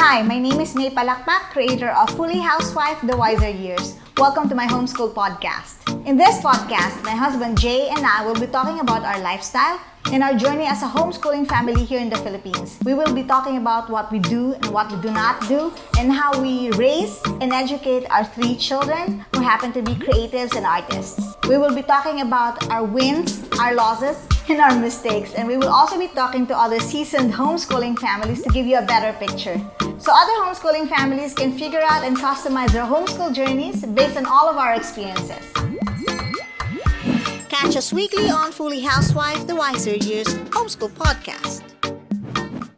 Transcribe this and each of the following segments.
Hi, my name is May Palakpak, creator of Fully Housewife, The Wiser Years. Welcome to my homeschool podcast. In this podcast, my husband Jay and I will be talking about our lifestyle and our journey as a homeschooling family here in the Philippines. We will be talking about what we do and what we do not do, and how we raise and educate our 3 children who happen to be creatives and artists. We will be talking about our wins, our losses, and our mistakes, and we will also be talking to other seasoned homeschooling families to give you a better picture, so other homeschooling families can figure out and customize their homeschool journeys based on all of our experiences. Catch us weekly on Fully Housewife, The Wiser Years Homeschool Podcast.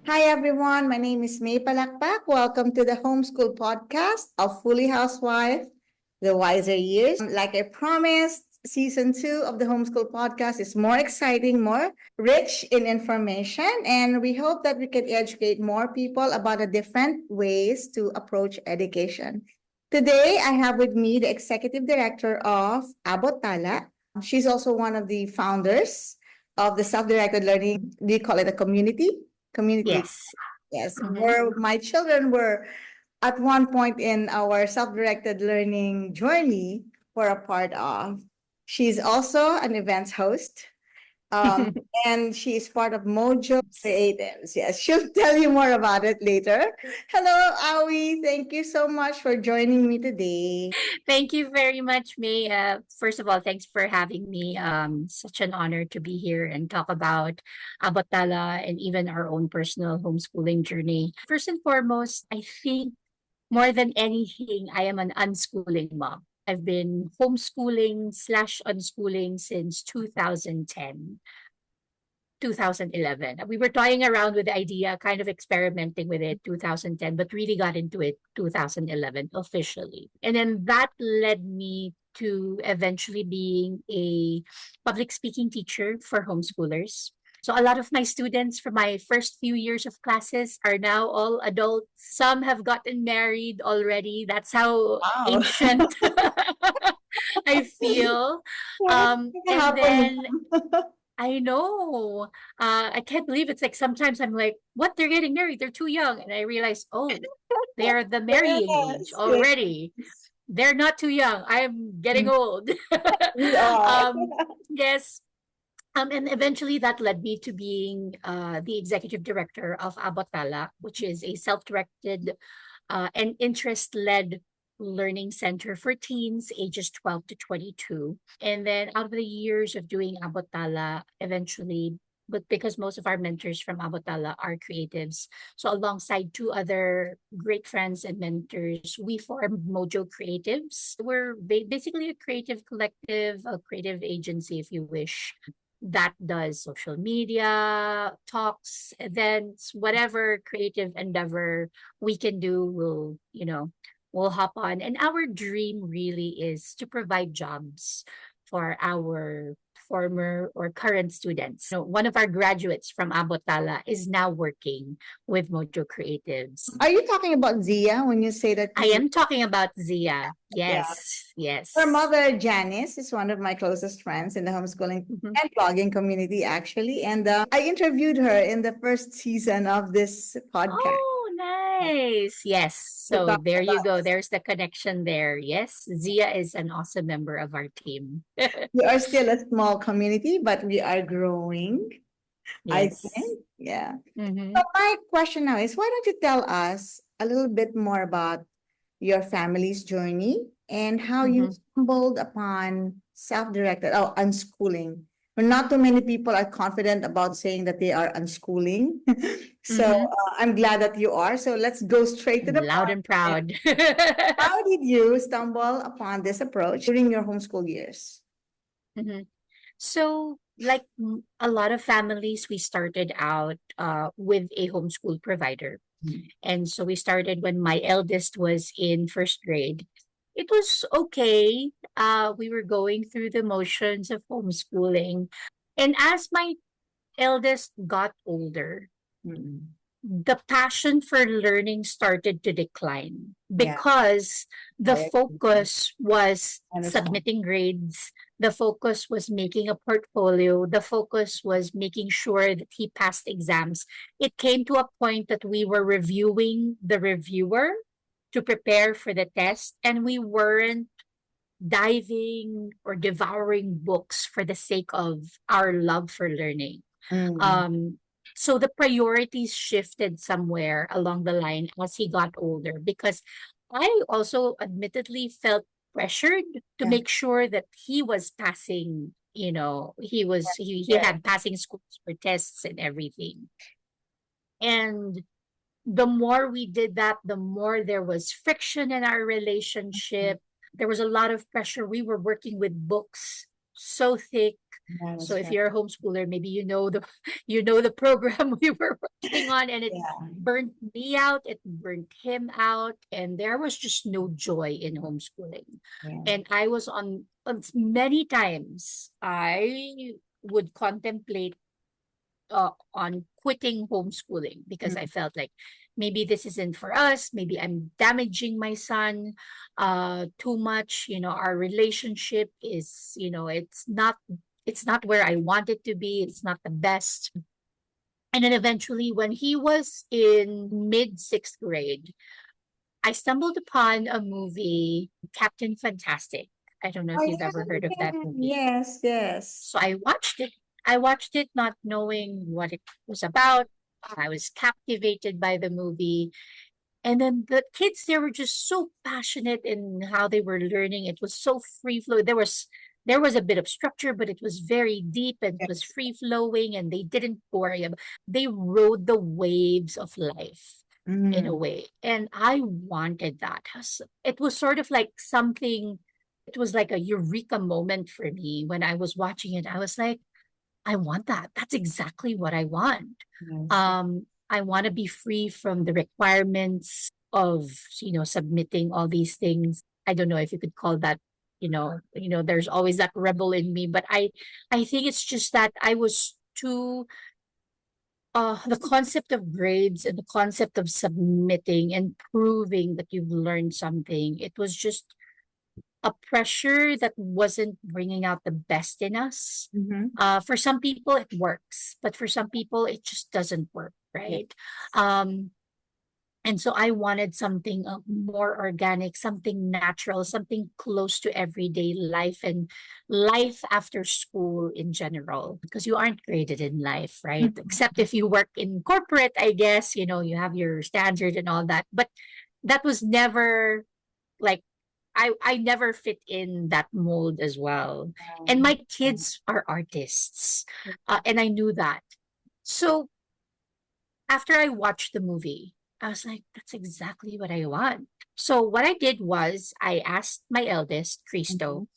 Hi everyone, my name is May Palakpak. Welcome to the Homeschool Podcast of Fully Housewife, The Wiser Years. Like I promised, Season 2 of the Homeschool Podcast is more exciting, more rich in information, and we hope that we can educate more people about the different ways to approach education. Today, I have with me the Executive Director of Abot Tala. She's also one of the founders of the self-directed learning. Do you call it a community? Community. Yes. Where my children were at one point in our self-directed learning journey were a part of. She's also an events host, and she is part of Mojo Creatives. Yes, she'll tell you more about it later. Hello, Owie. Thank you so much for joining me today. Thank you very much, May. First of all, thanks for having me. Such an honor to be here and talk about Abot Tala and even our own personal homeschooling journey. First and foremost, I think more than anything, I am an unschooling mom. I've been homeschooling slash unschooling since 2010. 2011. We were toying around with the idea, kind of experimenting with it 2010, but really got into it 2011 officially. And then that led me to eventually being a public speaking teacher for homeschoolers. So a lot of my students from my first few years of classes are now all adults. Some have gotten married already. That's how ancient I feel. And then I know. I can't believe it's like sometimes I'm like, what? They're getting married. They're too young. And I realize, oh, they're the marrying age already. They're not too young. I'm getting old. We are. Yes. And eventually that led me to being the executive director of Abot Tala, which is a self-directed and interest-led learning center for teens ages 12 to 22. And then out of the years of doing Abot Tala, eventually, but because most of our mentors from Abot Tala are creatives, so alongside 2 other great friends and mentors, we formed Mojo Creatives. We're basically a creative collective, a creative agency, if you wish, that does social media, talks, events, whatever creative endeavor we can do, we'll hop on. And our dream really is to provide jobs for our former or current students. So one of our graduates from Abot Tala is now working with Mojo Creatives. Are you talking about Zia when you say that? I am talking about Zia. Yes, yes. Her mother, Janice, is one of my closest friends in the homeschooling and blogging community, actually. And I interviewed her in the first season of this podcast. Oh, nice. Yes. So there you go. There's the connection there. Yes. Zia is an awesome member of our team. We are still a small community, but we are growing. Yes. I think. Yeah. So my question now is, why don't you tell us a little bit more about your family's journey and how you stumbled upon self-directed unschooling? Well, not too many people are confident about saying that they are unschooling. So I'm glad that you are. So let's go straight to the Loud and proud. How did you stumble upon this approach during your homeschool years? So, like a lot of families, we started out with a homeschool provider. And so we started when my eldest was in first grade. It was okay. We were going through the motions of homeschooling. And as my eldest got older, the passion for learning started to decline because the focus was submitting grades, The focus was making a portfolio. The focus was making sure that he passed exams. It came to a point that we were reviewing the reviewer to prepare for the test, and we weren't diving or devouring books for the sake of our love for learning. Um, so the priorities shifted somewhere along the line as he got older, because I also admittedly felt pressured to Yeah. make sure that he was passing, he Yeah. had passing scores for tests and everything. And the more we did that, the more there was friction in our relationship. There was a lot of pressure. We were working with books so thick. Yeah, So that's if right. you're a homeschooler, maybe you know the program we were working on, and it Yeah. burnt me out, it burnt him out, and there was just no joy in homeschooling. Yeah. And I was on many times I would contemplate on quitting homeschooling because I felt like maybe this isn't for us. Maybe I'm damaging my son too much. Our relationship is, it's not where I want it to be. It's not the best. And then eventually, when he was in mid sixth grade, I stumbled upon a movie, Captain Fantastic. I don't know Oh if you've ever heard of yeah, that movie. yes, yes. So I watched it. I watched it not knowing what it was about. I was captivated by the movie. And then the kids there were just so passionate in how they were learning. It was so free flow. There was a bit of structure, but it was very deep and it was Yes. free flowing, and they didn't worry about, they rode the waves of life in a Mm. way. And I wanted that. It was sort of like something, it was like a eureka moment for me when I was watching it. I was like, I want that. That's exactly what I want. Yes. I want to be free from the requirements of, submitting all these things. I don't know if you could call that, there's always that rebel in me, but I think it's just that I was too, the concept of grades and the concept of submitting and proving that you've learned something, it was just a pressure that wasn't bringing out the best in us. Mm-hmm. For some people, it works, but for some people, it just doesn't work, Yeah. right? Um, and so I wanted something more organic, something natural, something close to everyday life and life after school in general, because you aren't graded in life, right? Except if you work in corporate, I guess, you have your standard and all that. But that was never like, I never fit in that mold as well. And my kids are artists, and I knew that. So after I watched the movie, I was like, that's exactly what I want. So what I did was I asked my eldest, Kristo,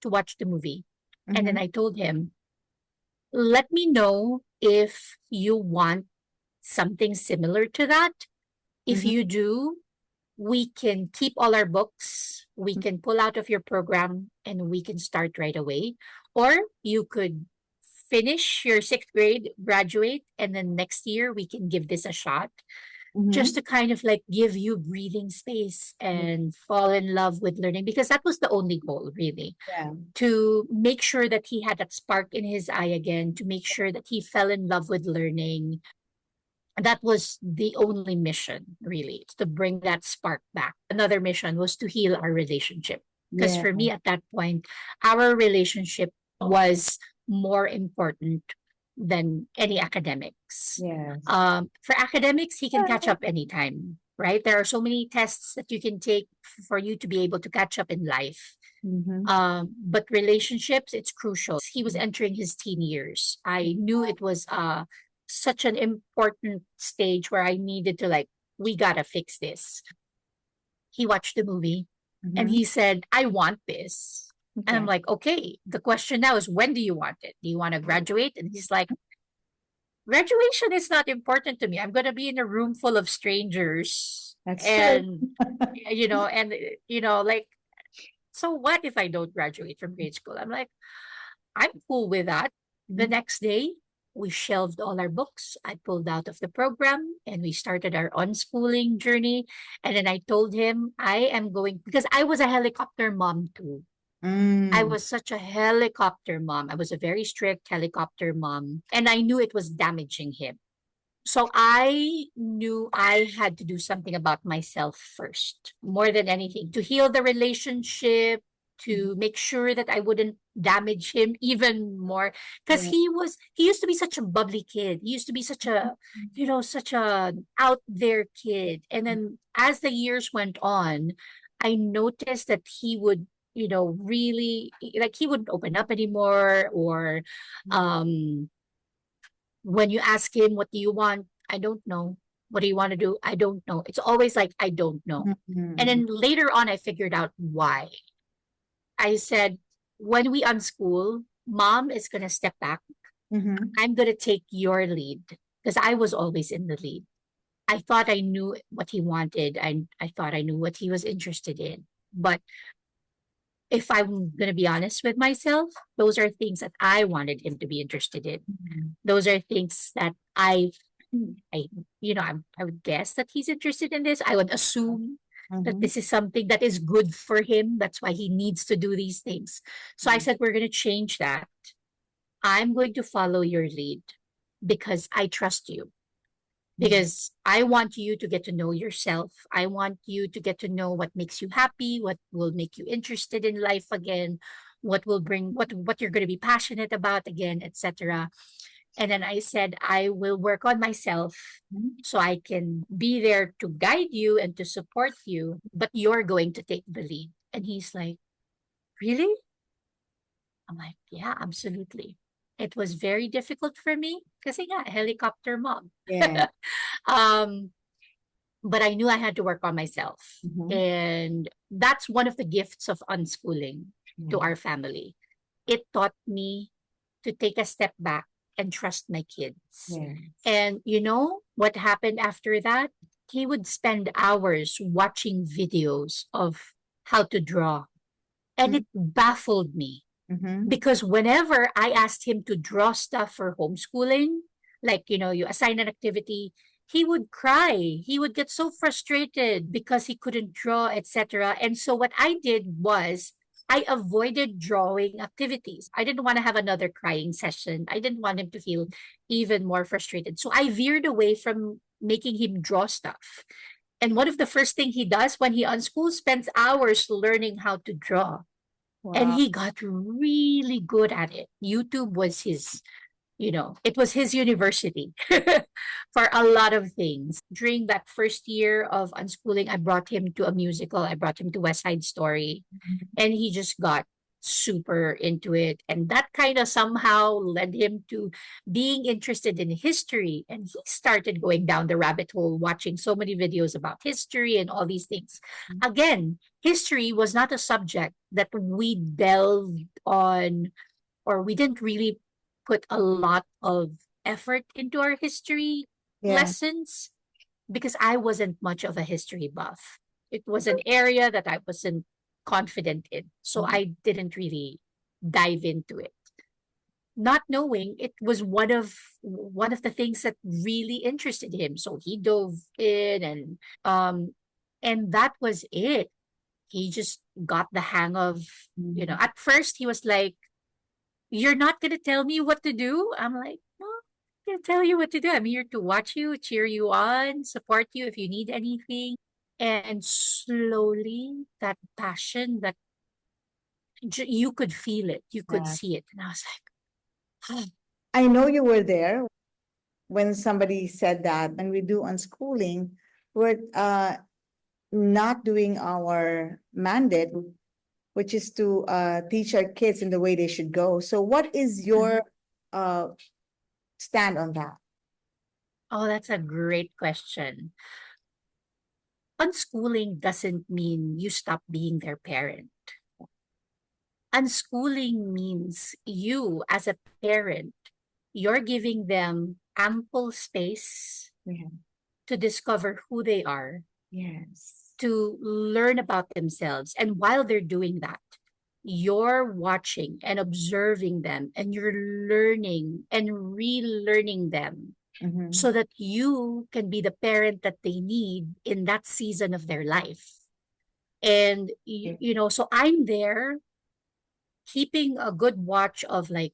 to watch the movie. And then Mm-hmm. I told him, let me know if you want something similar to that. If Mm-hmm. you do, we can keep all our books, we can pull out of your program, and we can start right away. Or you could finish your sixth grade, graduate, and then next year we can give this a shot, just Mm-hmm. to kind of like give you breathing space and fall in love with learning, because that was the only goal, really, Yeah. to make sure that he had that spark in his eye again, to make sure that he fell in love with learning. That was the only mission, really, is to bring that spark back. Another mission was to heal our relationship. Because Yeah. for me at that point, our relationship was more important than any academics. Yes. For academics, he can catch up anytime, right? There are so many tests that you can take for you to be able to catch up in life. Mm-hmm. But relationships, it's crucial. He was entering his teen years. I knew it was such an important stage where I needed to, like, we gotta fix this. He watched the movie and Mm-hmm. he said, I want this. And I'm Okay. like, okay, the question now is, when do you want it? Do you want to graduate? And he's like, graduation is not important to me. I'm going to be in a room full of strangers. That's true. Like, so what if I don't graduate from grade school? I'm like, I'm cool with that. The next day, we shelved all our books. I pulled out of the program and we started our unschooling journey. And then I told him I am going, because I was a helicopter mom too. I Mm. was such a helicopter mom. I was a very strict helicopter mom, and I knew it was damaging him. So I knew I had to do something about myself first, more than anything, to heal the relationship, to make sure that I wouldn't damage him even more. Because Yeah. he used to be such a bubbly kid. He used to be such a, such a out there kid. And then as the years went on, I noticed that he would, really, like, he wouldn't open up anymore, or, um, when you ask him, what do you want? I don't know. What do you want to do? I don't know. It's always like, I don't know. And Mhm. then later on, I figured out why. I said, when we unschool, mom is going to step back. Mhm. I'm going to take your lead, because I was always in the lead. I thought I knew what he wanted. I thought I knew what he was interested in. But if I'm going to be honest with myself, those are things that I wanted him to be interested in. Mhm. Those are things that I, I would guess that he's interested in this. I would assume that Mhm. this is something that is good for him. That's why he needs to do these things. So I said, we're going to change that. I'm going to follow your lead because I trust you. Mhm. Because I want you to get to know yourself. I want you to get to know what makes you happy, what will make you interested in life again, what will bring what you're going to be passionate about again, etc. And then I said, I will work on myself so I can be there to guide you and to support you, but you're going to take the lead. And he's like, really? I'm like, yeah, absolutely. It was very difficult for me because yeah, helicopter mom. Yeah. um, but I knew I had to work on myself. Mhm. And that's one of the gifts of unschooling to Yeah. our family. It taught me to take a step back and trust my kids. Yeah. And what happened after that? He would spend hours watching videos of how to draw. And it baffled me Mhm. because whenever I asked him to draw stuff for homeschooling, like, you assign an activity, he would cry. He would get so frustrated because he couldn't draw, etc. And so what I did was I avoided drawing activities. I didn't want to have another crying session. I didn't want him to feel even more frustrated. So I veered away from making him draw stuff. And one of the first thing he does when he unschools spends hours learning how to draw. And Wow. he got really good at it. YouTube was his, it was his university for a lot of things. During that first year of unschooling, I brought him to a musical. I brought him to West Side Story, and he just got super into it. And that kind of somehow led him to being interested in history. And he started going down the rabbit hole, watching so many videos about history and all these things. Again, history was not a subject that we delved on, or we didn't really put a lot of effort into our history Yeah. lessons because I wasn't much of a history buff. It was an area that I wasn't confident in. So Mhm. I didn't really dive into it. Not knowing it was one of the things that really interested him. So he dove in, and that was it. He just got the hang of, Mhm. at first he was like, you're not gonna tell me what to do? I'm like, no, I'm gonna tell you what to do. I'm here to watch you, cheer you on, support you if you need anything. And slowly, that passion, that you could feel it, you could Yeah. see it. And I was like, I know you were there when somebody said that when we do unschooling, we're not doing our mandate, which is to teach our kids in the way they should go. So, what is your uh, stand on that? oh, that's a great question. Unschooling doesn't mean you stop being their parent. Unschooling means you, as a parent, you're giving them ample space Yeah. to discover who they are, Yes. to learn about themselves. And while they're doing that, you're watching and observing them, and you're learning and relearning them Mm-hmm. so that you can be the parent that they need in that season of their life. And, Yeah. so I'm there keeping a good watch of like,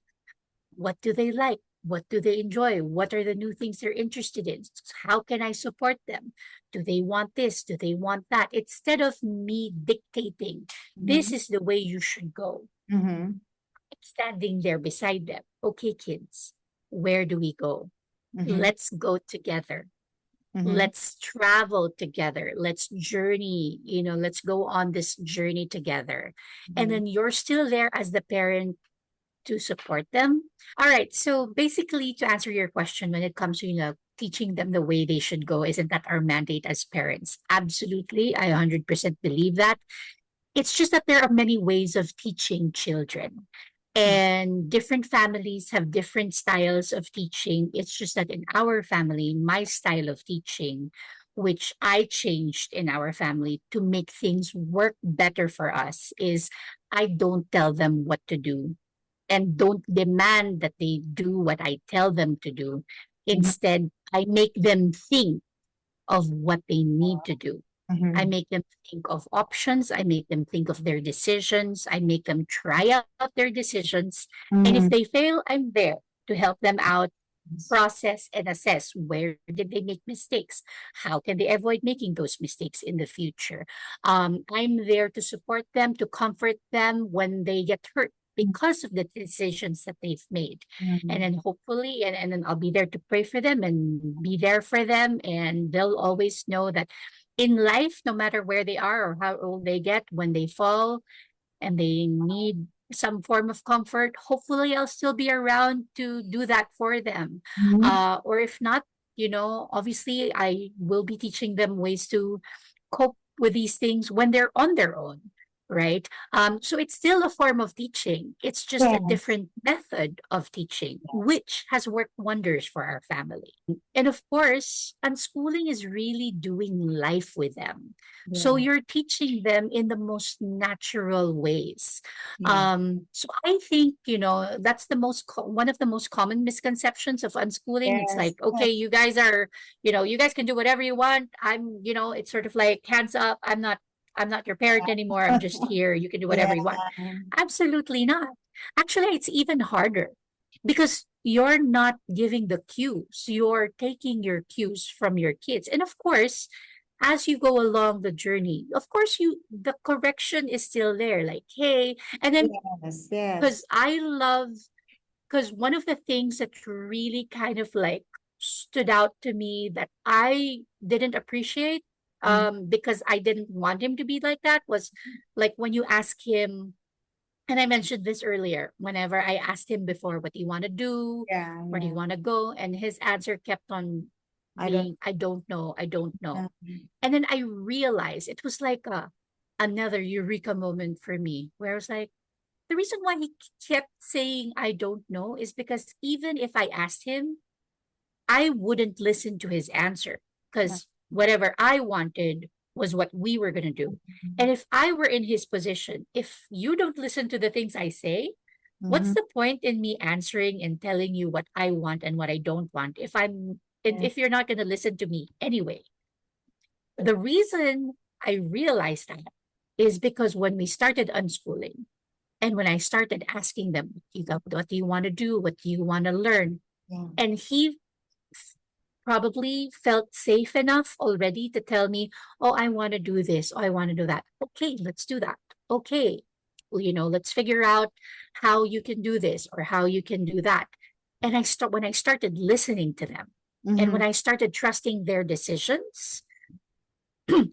what do they like? What do they enjoy? What are the new things they're interested in? How can I support them? Do they want this? Do they want that? Instead of me dictating, this is the way you should go. Mm-hmm. Standing there beside them. Okay, kids, where do we go? Mm-hmm. Let's go together. Mm-hmm. Let's travel together. Let's journey, let's go on this journey together. And then you're still there as the parent to support them. All right. So basically, to answer your question, when it comes to, teaching them the way they should go, isn't that our mandate as parents? Absolutely. I 100% believe that. It's just that there are many ways of teaching children. And different families have different styles of teaching. It's just that in our family, my style of teaching, which I changed in our family to make things work better for us, is I don't tell them what to do and don't demand that they do what I tell them to do. Instead, I make them think of what they need to do. Mm-hmm. I make them think of options. I make them think of their decisions. I make them try out their decisions. And if they fail, I'm there to help them out, process and assess where did they make mistakes. How can they avoid making those mistakes in the future? I'm there to support them, to comfort them when they get hurt because of the decisions that they've made. And then hopefully, and then I'll be there to pray for them and be there for them. And they'll always know that in life, no matter where they are or how old they get, when they fall and they need some form of comfort, hopefully I'll still be around to do that for them. Or if not, obviously I will be teaching them ways to cope with these things when they're on their own. Right. So it's still a form of teaching. It's just a different method of teaching, which has worked wonders for our family. And of course, unschooling is really doing life with them. So you're teaching them in the most natural ways. So I think, that's one of the most common misconceptions of unschooling. It's like, okay, you guys are, you guys can do whatever you want. It's sort of like hands up. I'm not your parent anymore. I'm just here. You can do whatever you want. Absolutely not. Actually, it's even harder because you're not giving the cues. You're taking your cues from your kids. And of course, as you go along the journey, of course, the correction is still there. Like, hey, and then because because one of the things that really kind of like stood out to me that I didn't appreciate because I didn't want him to be like that was like when you ask him, and I mentioned this earlier, whenever I asked him before, what do you want to do? Where do you want to go? And his answer kept on being, I don't know. I don't know. And then I realized it was like another eureka moment for me where I was like, the reason why he kept saying, I don't know, is because even if I asked him, I wouldn't listen to his answer because whatever I wanted was what we were going to do. And if I were in his position, if you don't listen to the things I say, what's the point in me answering and telling you what I want and what I don't want if you're not going to listen to me anyway? The reason I realized that is because when we started unschooling and when I started asking them, what do you want to do? What do you want to learn? And he probably felt safe enough already to tell me, oh, I want to do this. Oh, I want to do that. Okay, let's do that. Okay, let's figure out how you can do this or how you can do that. And when I started listening to them and when I started trusting their decisions,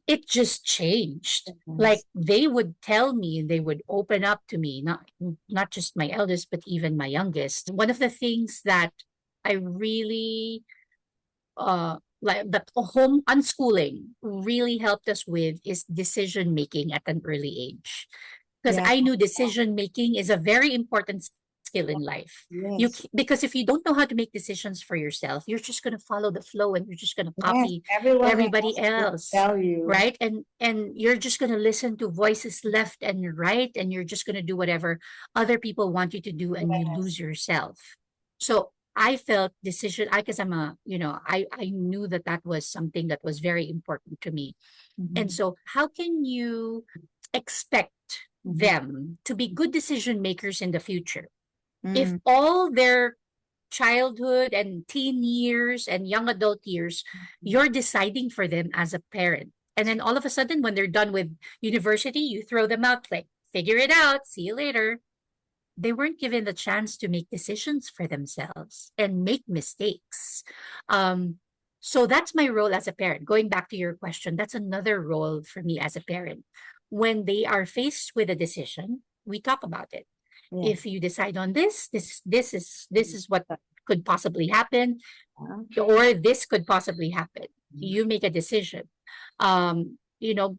it just changed. Like they would tell me and they would open up to me, not just my eldest, but even my youngest. One of the things that I really like the home unschooling really helped us with is decision making at an early age. Because I knew decision making is a very important skill in life. Because if you don't know how to make decisions for yourself, you're just going to follow the flow and you're just going to copy everybody else, right? And you're just going to listen to voices left and right, and you're just going to do whatever other people want you to do, and you lose yourself. So I felt because I'm I knew that was something that was very important to me. And so how can you expect them to be good decision makers in the future. If Mm. all their childhood and teen years and young adult years, you're deciding for them as a parent. And then all of a sudden, when they're done with university, you throw them out like, figure it out, see you later. They weren't given the chance to make decisions for themselves and make mistakes. Um, so that's my role as a parent. Going back to your question, that's another role for me as a parent. When they are faced with a decision, we talk about it. Yeah. If you decide on this is what could possibly happen, Yeah. or this could possibly happen. You make a decision.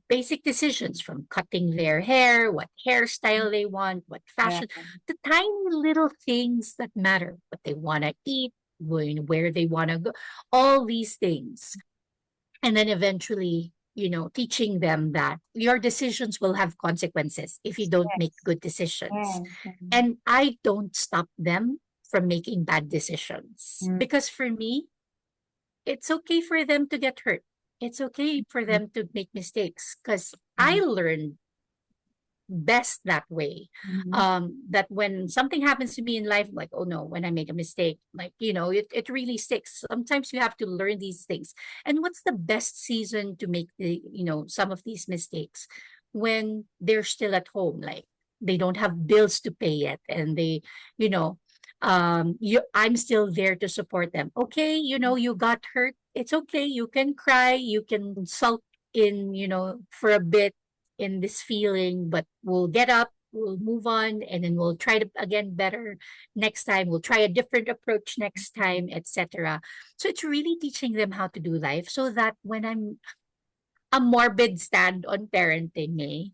Basic decisions from cutting their hair, what hairstyle they want, what Yeah. fashion, the tiny little things that matter, what they want to eat, where they want to go, all these things. And then eventually, teaching them that your decisions will have consequences if you don't make good decisions. Yes. And I don't stop them from making bad decisions. Mm. Because for me, it's okay for them to get hurt. It's okay for them to make mistakes because I learned best that way. Mhm. That when something happens to me in life, like, oh no, when I make a mistake, like, it really sticks. Sometimes you have to learn these things. And what's the best season to make some of these mistakes? When they're still at home, like they don't have bills to pay yet, and they, you know, I'm still there to support them. Okay, you got hurt. It's okay. You can cry. You can sulk in, for a bit in this feeling, but we'll get up, we'll move on, and then we'll try to again better next time. We'll try a different approach next time, etc. So it's really teaching them how to do life so that when I'm a morbid stand on parenting,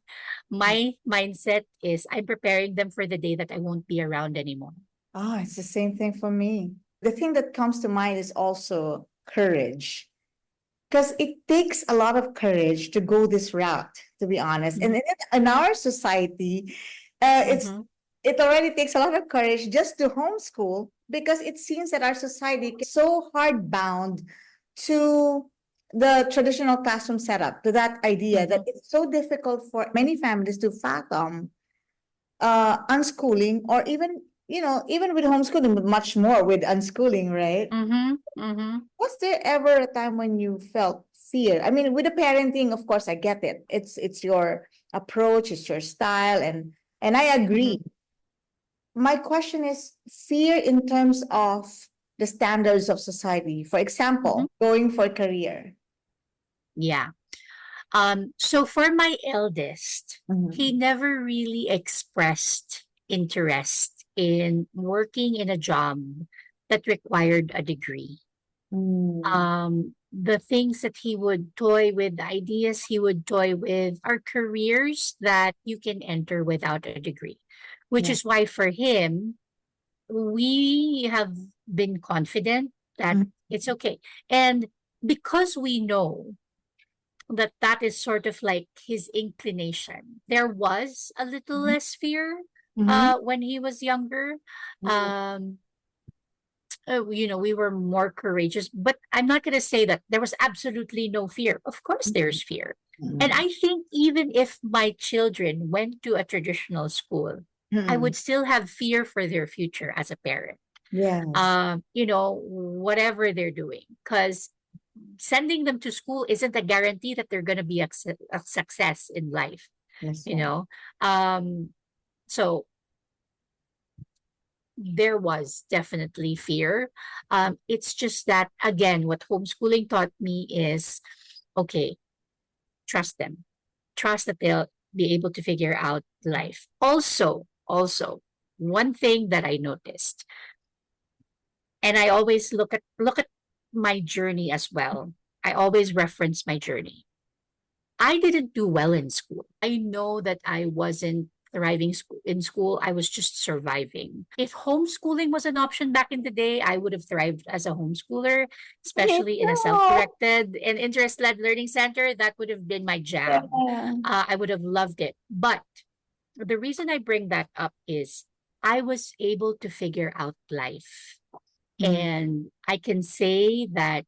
my mindset is I'm preparing them for the day that I won't be around anymore. Oh, it's the same thing for me. The thing that comes to mind is also courage. Because it takes a lot of courage to go this route, to be honest. And in our society, Mm-hmm. it already takes a lot of courage just to homeschool because it seems that our society is so hard bound to the traditional classroom setup, to that idea that it's so difficult for many families to fathom unschooling, or even, even with homeschooling, but much more with unschooling, right? Mm-hmm. Mm-hmm. Was there ever a time when you felt fear? I mean, with the parenting, of course, I get it. It's your approach, it's your style, and I agree. My question is fear in terms of the standards of society. For example, going for career. Yeah. So for my eldest, he never really expressed interest in working in a job that required a degree. Mm. The things that he would toy with, the ideas he would toy with are careers that you can enter without a degree, which Yeah. is why for him, we have been confident that it's okay. And because we know that that is sort of like his inclination, there was a little less fear Mhm. when he was younger. Um, we were more courageous, but I'm not going to say that there was absolutely no fear. Of course, there's fear. And Mhm. I think even if my children went to a traditional school, I Mhm. would still have fear for their future as a parent. Yes. Whatever they're doing, because sending them to school isn't a guarantee that they're going to be a success in life, Yes. you know. So there was definitely fear. It's just that, again, what homeschooling taught me is, okay, trust them. Trust that they'll be able to figure out life. Also, one thing that I noticed, and I always look at my journey as well. I always reference my journey. I didn't do well in school. I know that I wasn't thriving in school. I was just surviving. If homeschooling was an option back in the day, I would have thrived as a homeschooler, Me especially in a too. self-directed and interest-led learning center. That would have been my jam. Yeah. I would have loved it. But the reason I bring that up is I was able to figure out life. Mm. And I can say that,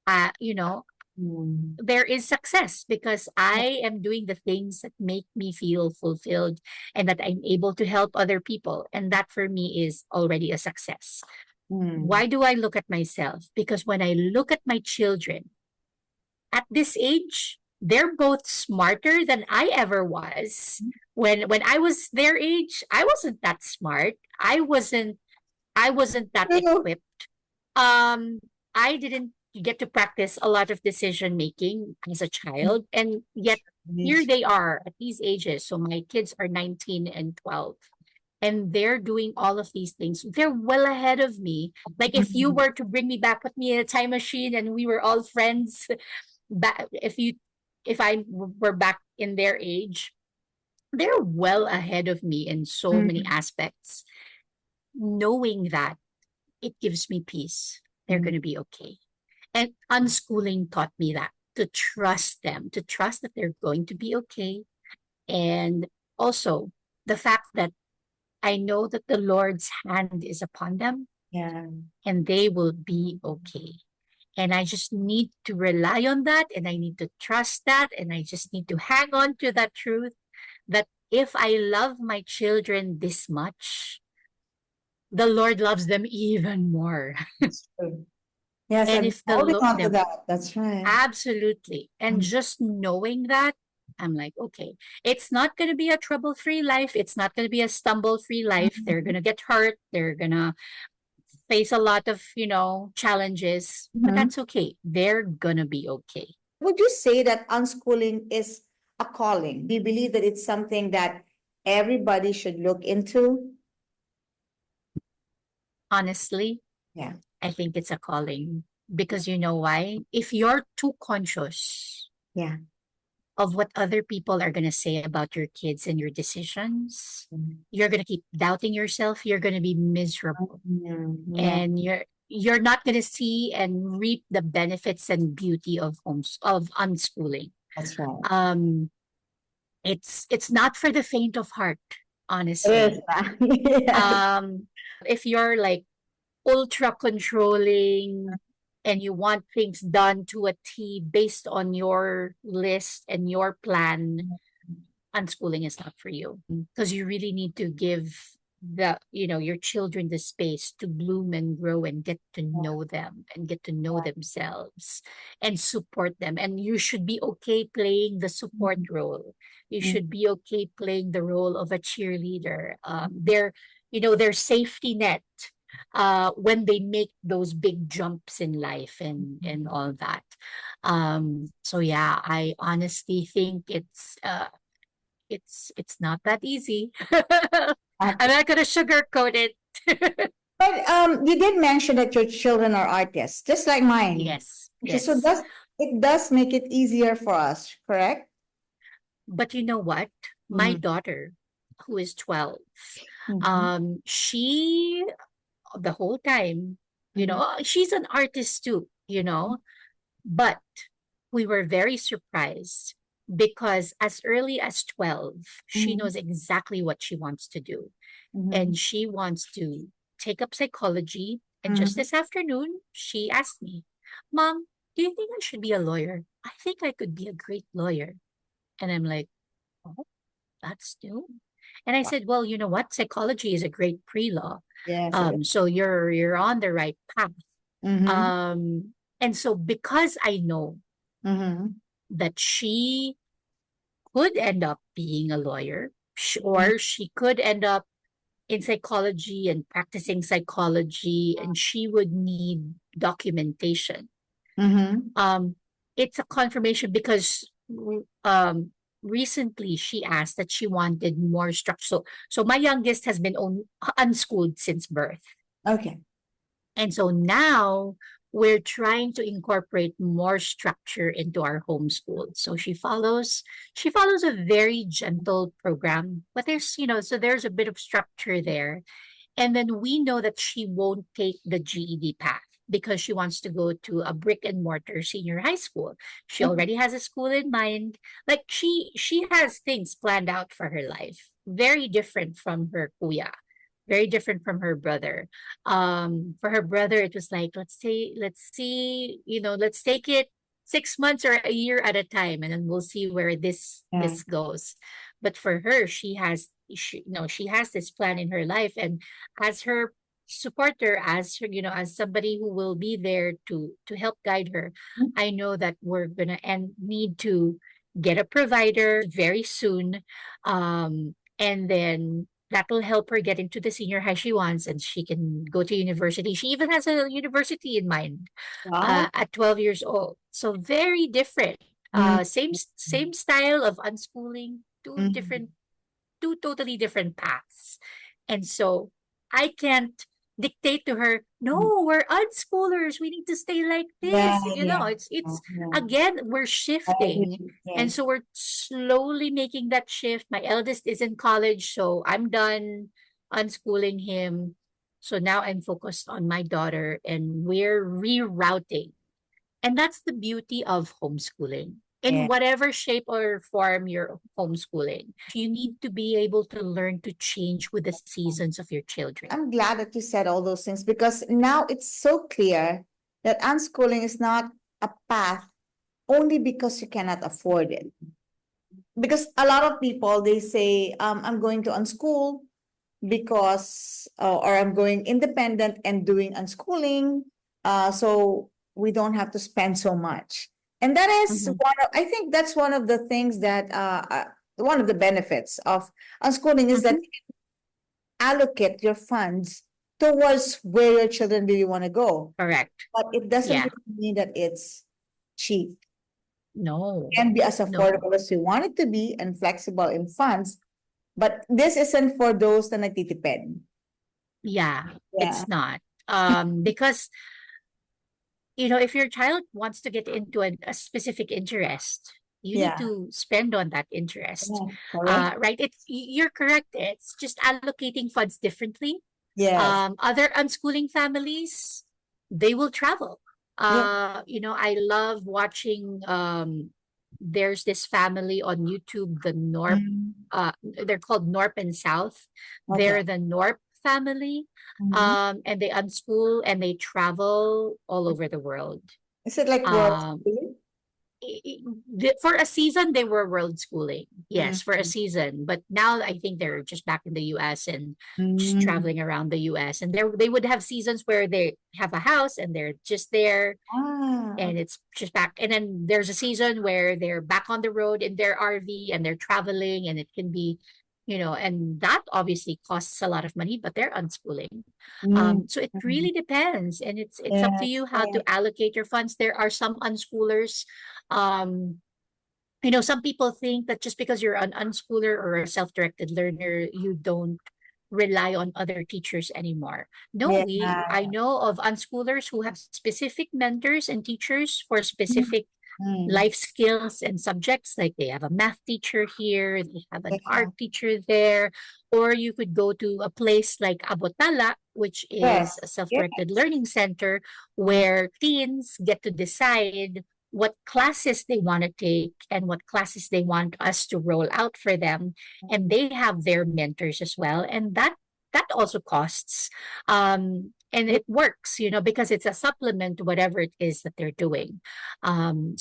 uh, you know, there is success because I am doing the things that make me feel fulfilled and that I'm able to help other people. And that for me is already a success. Why do I look at myself? Because when I look at my children at this age, they're both smarter than I ever was. When I was their age, I wasn't that smart. I wasn't that True. equipped. I didn't get to practice a lot of decision making as a child, and yet here they are at these ages. So my kids are 19 and 12, and they're doing all of these things. They're well ahead of me. Like if you were to bring me back with me in a time machine and we were all friends, back if I were back in their age, they're well ahead of me in so many aspects. Knowing that, it gives me peace. They're going to be okay. And unschooling taught me that to trust them, to trust that they're going to be okay. And also the fact that I know that the Lord's hand is upon them Yeah. and they will be okay. And I just need to rely on that and I need to trust that and I just need to hang on to that truth that if I love my children this much, the Lord loves them even more. That's true. Yes, And I'm if holding on to that. That's right. absolutely. And just knowing that, I'm like, okay, it's not going to be a trouble-free life. It's not going to be a stumble-free life. They're going to get hurt. They're going to face a lot of, challenges, but that's okay. They're going to be okay. Would you say that unschooling is a calling? Do you believe that it's something that everybody should look into? Honestly, Yeah. I think it's a calling because you know why? If you're too conscious Yeah. of what other people are going to say about your kids and your decisions, you're going to keep doubting yourself. You're going to be miserable. Yeah. And you're not going to see and reap the benefits and beauty of unschooling. That's right. It's not for the faint of heart, It is. honestly. Yes. If you're like ultra controlling and you want things done to a T based on your list and your plan, unschooling is not for you because you really need to give your children the space to bloom and grow and get to know them and get to know themselves and support them, and you should be okay playing the support role. You should be okay playing the role of a cheerleader, their safety net when they make those big jumps in life and all that. So yeah, I honestly think it's not that easy. I'm not gonna sugarcoat it. But you did mention that your children are artists, just like mine. Yes, Okay, so yes. it does make it easier for us, correct? But you know what? My daughter, who is 12, she the whole time, she's an artist too, but we were very surprised because as early as 12, she knows exactly what she wants to do. And she wants to take up psychology. And just this afternoon, she asked me, Mom, do you think I should be a lawyer? I think I could be a great lawyer. And I'm like, oh, that's new. And I said, well, you know what? Psychology is a great pre-law. Yes, it is. So you're on the right path. Mm-hmm. And so because I know that she could end up being a lawyer, or she could end up in psychology and practicing psychology, and she would need documentation. It's a confirmation because recently she asked that she wanted more structure. So my youngest has been unschooled since birth. Okay. And so now we're trying to incorporate more structure into our homeschool. So she follows a very gentle program, but there's a bit of structure there. And then we know that she won't take the GED path because she wants to go to a brick and mortar senior high school. She already has a school in mind. Like she has things planned out for her life, very different from her kuya, very different from her brother. For her brother, it was like, let's see, let's take it 6 months or a year at a time, and then we'll see where Yeah. this goes. But for her, she has this plan in her life, and as her supporter, as her, as somebody who will be there to help guide her, I know that we're gonna and need to get a provider very soon, and then that will help her get into the senior high she wants, and she can go to university. She even has a university in mind, Wow. at 12 years old. So very different. Mm, Same style of unschooling, mm. two totally different paths. And so I can't dictate to her, no, we're unschoolers. We need to stay like Yeah, this. yeah, It's yeah. again, we're I shifting. agree. And Yes. so we're slowly making that shift. My eldest is in college, so I'm done unschooling him. So now I'm focused on my daughter, and we're rerouting. And that's the beauty of homeschooling. In Yeah. whatever shape or form you're homeschooling, you need to be able to learn to change with the seasons of your children. I'm glad that you said all those things because now it's so clear that unschooling is not a path only because you cannot afford it. Because a lot of people they say, I'm going to unschool because or I'm going independent and doing unschooling, so we don't have to spend so much. And that is Mhm, one of, I think that's one of the things that one of the benefits of unschooling is that mhm, you allocate your funds towards where your children really want to go. correct. But it doesn't Yeah. really mean that it's cheap. No. It can be as No. affordable as you want it to be and flexible in funds. But this isn't for those na nagtitipid. Yeah, Yeah. it's not. Because if your child wants to get into a specific interest, you need Yeah. to spend on that interest. Yeah. Correct. Right? You're correct. It's just allocating funds differently. Yes. Other unschooling families, they will travel. Yeah. I love watching, there's this family on YouTube, the Norp, Mm. they're called Norp and South. Okay. They're the Norp family, Mhm. and they unschool and they travel all over the world. Is it like world Um, school? for a season, they were world schooling. Yes, for a Mm. season. But now I think they're just back in the US and just Mm. traveling around the US. And they would have seasons where they have a house and they're just there Ah, and it's just back. And then there's a season where they're back on the road in their RV and they're traveling, and it can be, and that obviously costs a lot of money, but they're unschooling. mm. So it Mm. really depends, and it's up to Yes, you how to correct. allocate your funds. There are some unschoolers. Um, some people think that just because you're an unschooler or a self-directed learner, you don't rely on other teachers anymore. No, Yeah. I know of unschoolers who have specific mentors and teachers for Mm. specific Mm. life skills and subjects. Like they have a math teacher here, they have an Yeah. art teacher there, or you could go to a place like Abot Tala, which is Yes. a self-directed Yes. learning center Mm. where teens get to decide what classes they want to take and what classes they want us to roll out for them, and they have their mentors as well, and that also costs, and Yeah. it works, because it's a supplement to whatever it is that they're doing.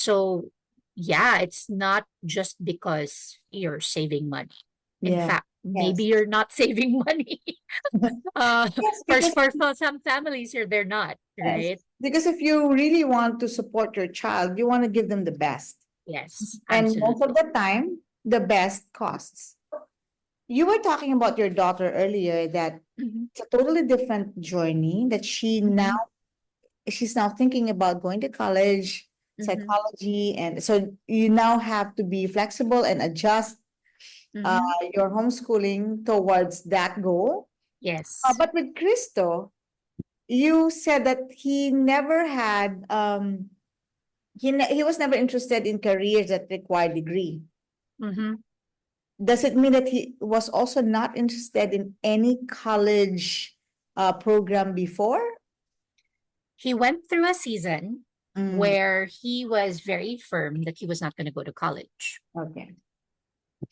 So yeah, it's not just because you're saving money. In Yeah. fact, maybe Yes. you're not saving money. uh Yes, for because some families here, they're not, yes, right? because if you really want to support your child, you want to give them the best. Yes, And most of absolutely. the time, the best costs. You were talking about your daughter earlier that Mhm, it's a totally different journey that mhm, she's now thinking about going to college, mhm, psychology, and so you now have to be flexible and adjust uh, mhm. your homeschooling towards that goal. Yes. But with Kristo, you said that he never had he was never interested in careers that require degree. Mhm. Does it mean that he was also not interested in any college program before? He went through a season Mm, where he was very firm that he was not going to go to college. okay,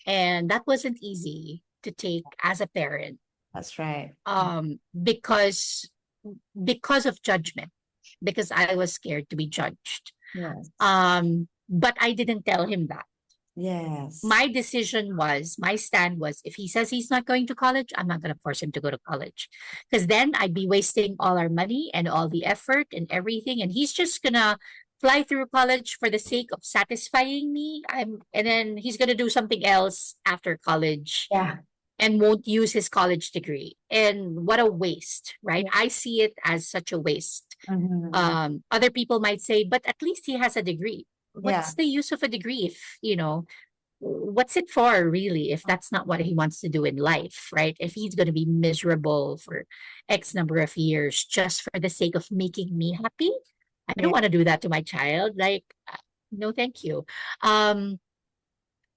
And that wasn't easy to take as a parent, that's right. because of judgment, because I was scared to be judged. Yes. But I didn't tell him that. Yes. My decision was, my stand was, if he says he's not going to college, I'm not going to force him to go to college. Because then I'd be wasting all our money and all the effort and everything. And he's just going to fly through college for the sake of satisfying me. And then he's going to do something else after college Yeah. and won't use his college degree. And what a waste, right? Yeah. I see it as such a waste. Mhm. Other people might say, but at least he has a degree. Yeah. What's the use of a degree if, what's it for really if that's not what he wants to do in life, right? If he's going to be miserable for X number of years just for the sake of making me happy, I don't Yeah. want to do that to my child. Like, no, thank you. Um,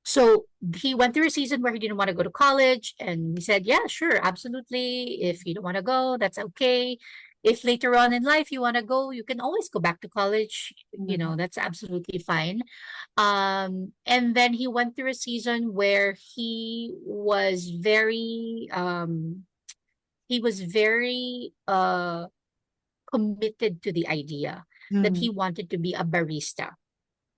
so he went through a season where he didn't want to go to college, and he said, "Yeah, sure, absolutely. If you don't want to go, that's okay. If later on in life you want to go, you can always go back to college. Mhm. That's absolutely fine." And then he went through a season where he was very committed to the idea that he Mhm. wanted to be a barista.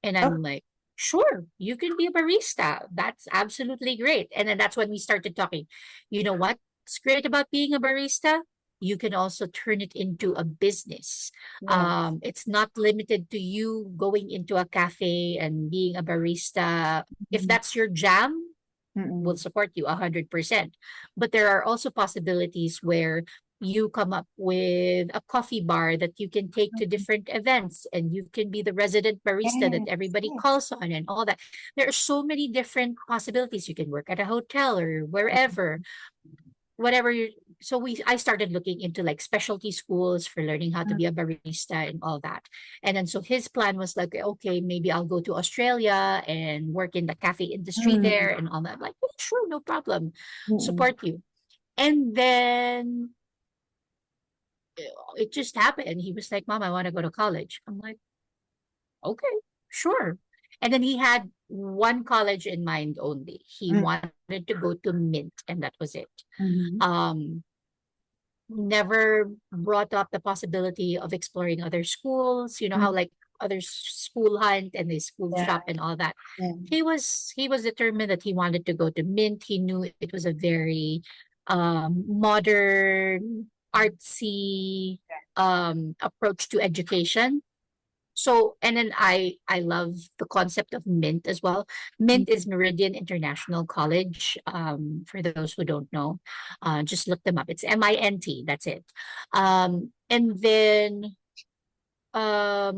And Oh, I'm like, sure, you can be a barista. That's absolutely great. And then that's when we started talking. You know what's great about being a barista? You can also turn it into a business. yeah. It's not limited to you going into a cafe and being a barista. If Mhm. that's your jam, will Mm-mm. support you 100%. But there are also possibilities where you come up with a coffee bar that you can take to Mhm. different events and you can be the resident barista that Yes. everybody Yes. calls on and all that. There are so many different possibilities. You can work at a hotel or wherever, whatever you so we I started looking into like specialty schools for learning how to Mhm. be a barista and all that. And then so his plan was like, okay, maybe I'll go to Australia and work in the cafe industry there Mm. and all that. I'm like, "Yeah, sure, no problem. Mm-mm. Support you." And then it just happened. He was like, "Mom, I want to go to college." I'm like, "Okay, sure." And then he had one college in mind only. He Mm. wanted to go to Mint, and that was it. Mhm. Um, Never brought up the possibility of exploring other schools, how Mm. like others school hunt and they school Yeah. shop and all that. Yeah. He was determined that he wanted to go to Mint. He knew it was a very modern, artsy approach to education. So, and then I love the concept of Mint as well. Mint is Meridian International College. For those who don't know, just look them up. It's MINT. That's it. And then I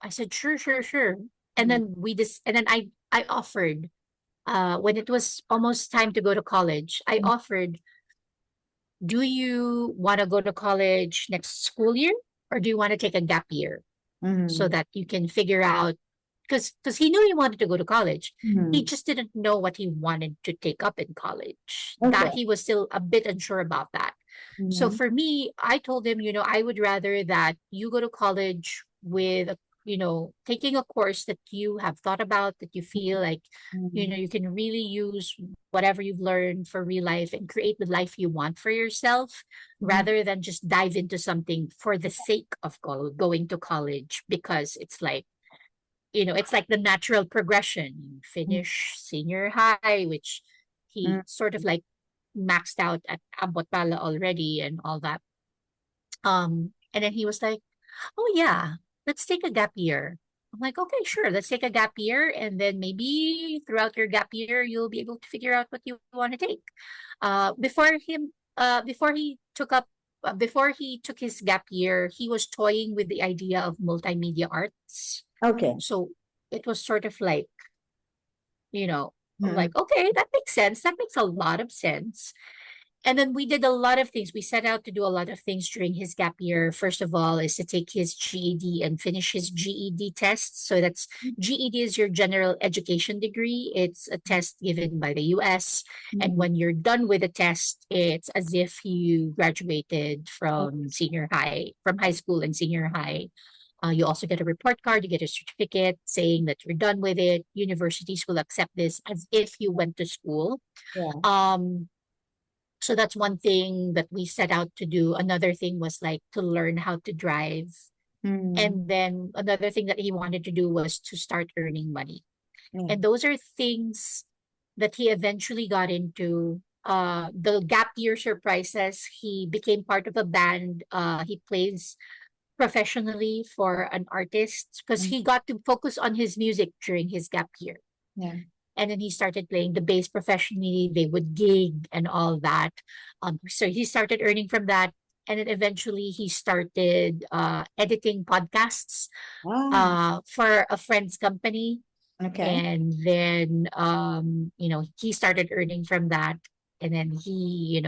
said sure, sure, sure. And Mm. then I offered when it was almost time to go to college. I Mm. offered, do you want to go to college next school year, or do you want to take a gap year so Mhm. that you can figure out, because he knew he wanted to go to college. He Mhm. just didn't know what he wanted to take up in college. Okay. That he was still a bit unsure about that. So Mhm. for me, I told him, I would rather that you go to college with taking a course that you have thought about, that you feel like, Mhm. you can really use whatever you've learned for real life and create the life you want for yourself, Mhm. rather than just dive into something for the sake of going to college, because it's like the natural progression. You Mhm. finish senior high, which he Mm. sort of like maxed out at Abot Tala already and all that. And then he was like, "Oh yeah, let's take a gap year." I'm like, "Okay, sure, let's take a gap year, and then maybe throughout your gap year, you'll be able to figure out what you want to take." Before he took his gap year, he was toying with the idea of multimedia arts. Okay. So it was sort of like, Mhm. okay, that makes sense. That makes a lot of sense. And then we did a lot of things. We set out to do a lot of things during his gap year. First of all, is to take his GED and finish his GED test. So that's GED is your general education degree. It's a test given by the US. And Mhm. when you're done with the test, it's as if you graduated from high school and senior high. You also get a report card, you get a certificate saying that you're done with it. Universities will accept this as if you went to school. Yeah. Um, so that's one thing that we set out to do. Another thing was like to learn how to drive. Mm. And then another thing that he wanted to do was to start earning money. Yeah. And those are things that he eventually got into. The gap year surprises, he became part of a band. He plays professionally for an artist because Mm. he got to focus on his music during his gap year. Yeah. And then he started playing the bass professionally. They would gig and all that. So he started earning from that. And then eventually he started editing podcasts Wow. for a friend's company. Okay. And then, he started earning from that. And then he,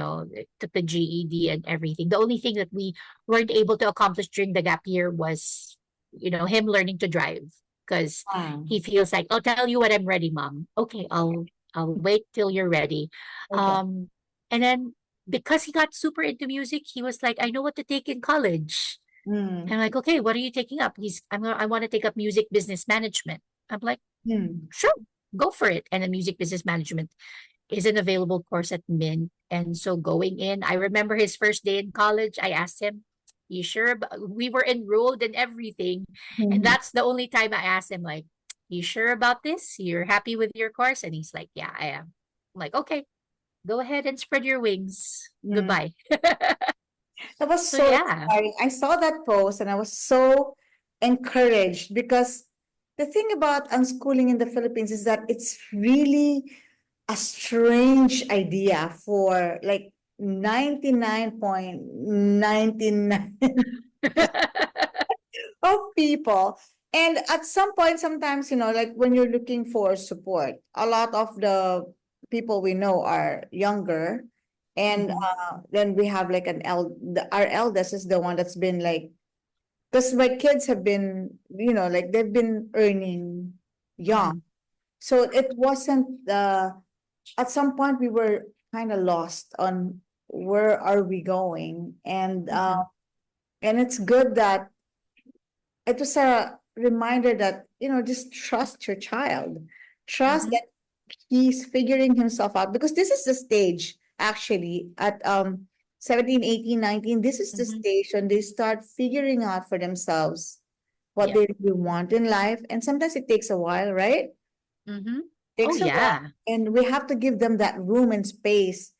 took the GED and everything. The only thing that we weren't able to accomplish during the gap year was, him learning to drive because Wow. he feels like, I'll tell you when I'm ready, mom. Okay, I'll wait till you're ready. Okay. And then because he got super into music, he was like, I know what to take in college. Mm. I'm like, okay, what are you taking up? I want to take up music business management. I'm like, Mm. sure, go for it. And the music business management is an available course at Mint. And so going in, I remember his first day in college, I asked him, you sure? We were enrolled and everything. And Mhm. that's the only time I asked him, like, you sure about this? You're happy with your course? And he's like, yeah, I am. I'm like, okay, go ahead and spread your wings. Mm. Goodbye. That was So so yeah. inspiring. I saw that post and I was so encouraged because the thing about unschooling in the Philippines is that it's really a strange idea for like 99.99 of people. And at some point, sometimes, like when you're looking for support, a lot of the people we know are younger. And Mhm, then we have like our eldest is the one that's been like, because my kids have been, like they've been earning young. mhm, So it wasn't, at some point we were kind of lost on where are we going. mhm, And it's good that it was a reminder that just trust your child, trust mhm. that he's figuring himself out, because this is the stage actually at 17, 18, 19. This is the Mhm. stage when they start figuring out for themselves what Yep. they really want in life, and sometimes it takes a while, right? Mhm. Oh, Takes a while, yeah. and we have to give them that room and space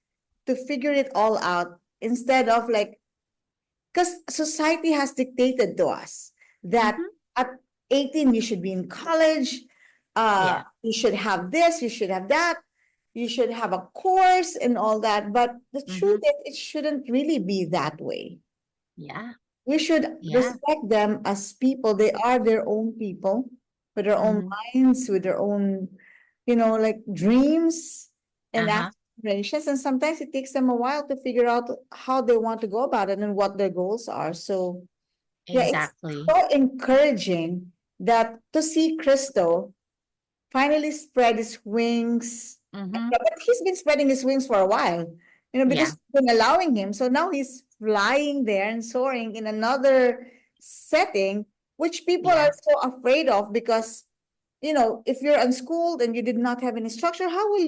to figure it all out, instead of like, because society has dictated to us that Mhm. at 18 you should be in college, Yeah. you should have this, you should have that, you should have a course and all that. But the truth Mhm. is, it shouldn't really be that way. Yeah. We should Yeah. respect them as people. They are their own people with their own Mhm. minds, with their own, like dreams and Uh-huh. aspirations. And sometimes it takes them a while to figure out how they want to go about it and what their goals are. So, yeah, it's Exactly. so encouraging that to see Kristo finally spread his wings. Mhm. Yeah, but he's been spreading his wings for a while, because Yeah. we've been allowing him. So now he's flying there and soaring in another setting, which people are Yeah. so afraid of, because, if you're unschooled and you did not have any structure, how will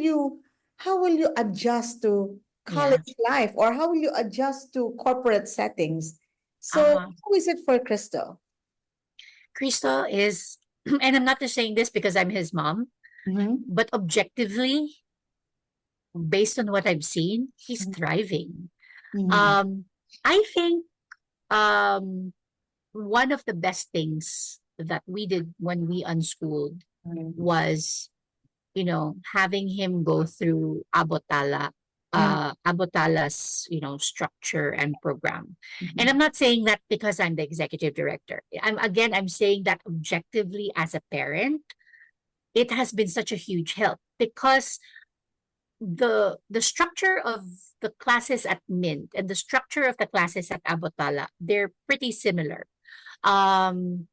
you adjust to Yeah. college life, or how will you adjust to corporate settings? So Uh-huh. how is it for Crystal? Kristo is, and I'm not just saying this because I'm his mom, Mm-hmm. but objectively, based on what I've seen, he's thriving. Mm-hmm. Um, I think um one of the best things that we did when we unschooled was, having him go through Abot Tala, Abot Tala's, structure and program. And I'm Mm-hmm. not saying that because I'm the executive director. I'm saying that objectively as a parent, it has been such a huge help because the structure of the classes at Mint and the structure of the classes at Abot Tala, they're pretty similar. Um,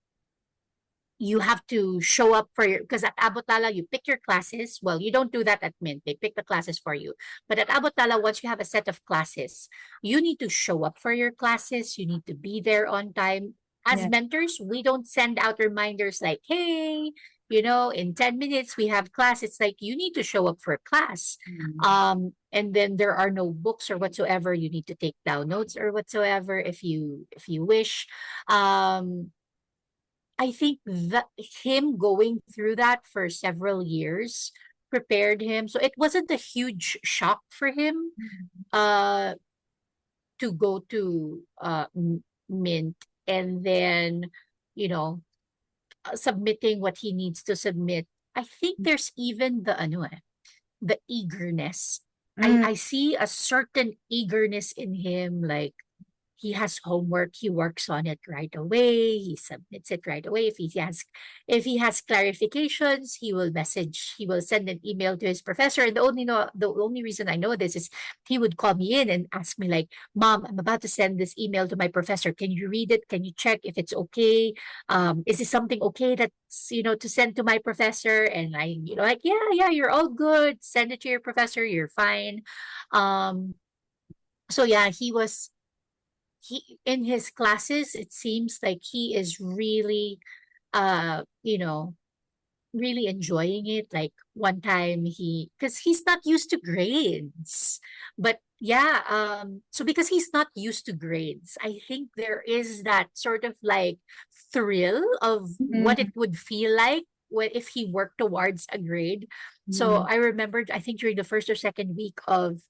you have to show up for your, because at Abot Tala you pick your classes. Well, you don't do that at Mint. They pick the classes for you. But at Abot Tala, once you have a set of classes, you need to show up for your classes. You need to be there on time. As Yeah. mentors, we don't send out reminders like, hey, in 10 minutes we have class. It's like you need to show up for class. Mm-hmm. And then there are no books or whatsoever. You need to take down notes or whatsoever if you wish. I think that him going through that for several years prepared him. So it wasn't a huge shock for him uh to go to Mint, and then, you know, submitting what he needs to submit. I think there's even the ano the eagerness. Mm, I see a certain eagerness in him, like he has homework, he works on it right away, he submits it right away. If he has clarifications, he will send an email to his professor. And the only reason I know this is he would call me in and ask me like, Mom, I'm about to send this email to my professor. Can you read it? Can you check if it's okay? Is this something okay that's, to send to my professor? And I, like, yeah, you're all good. Send it to your professor, you're fine. Um, so yeah, he in his classes, it seems like he is really uh you know really enjoying it. Like one time, because he's not used to grades, but yeah, so because he's not used to grades, I think there is that sort of like thrill of what it mm, would feel like if he worked towards a grade. So mm. I remembered, I think during the first or second week of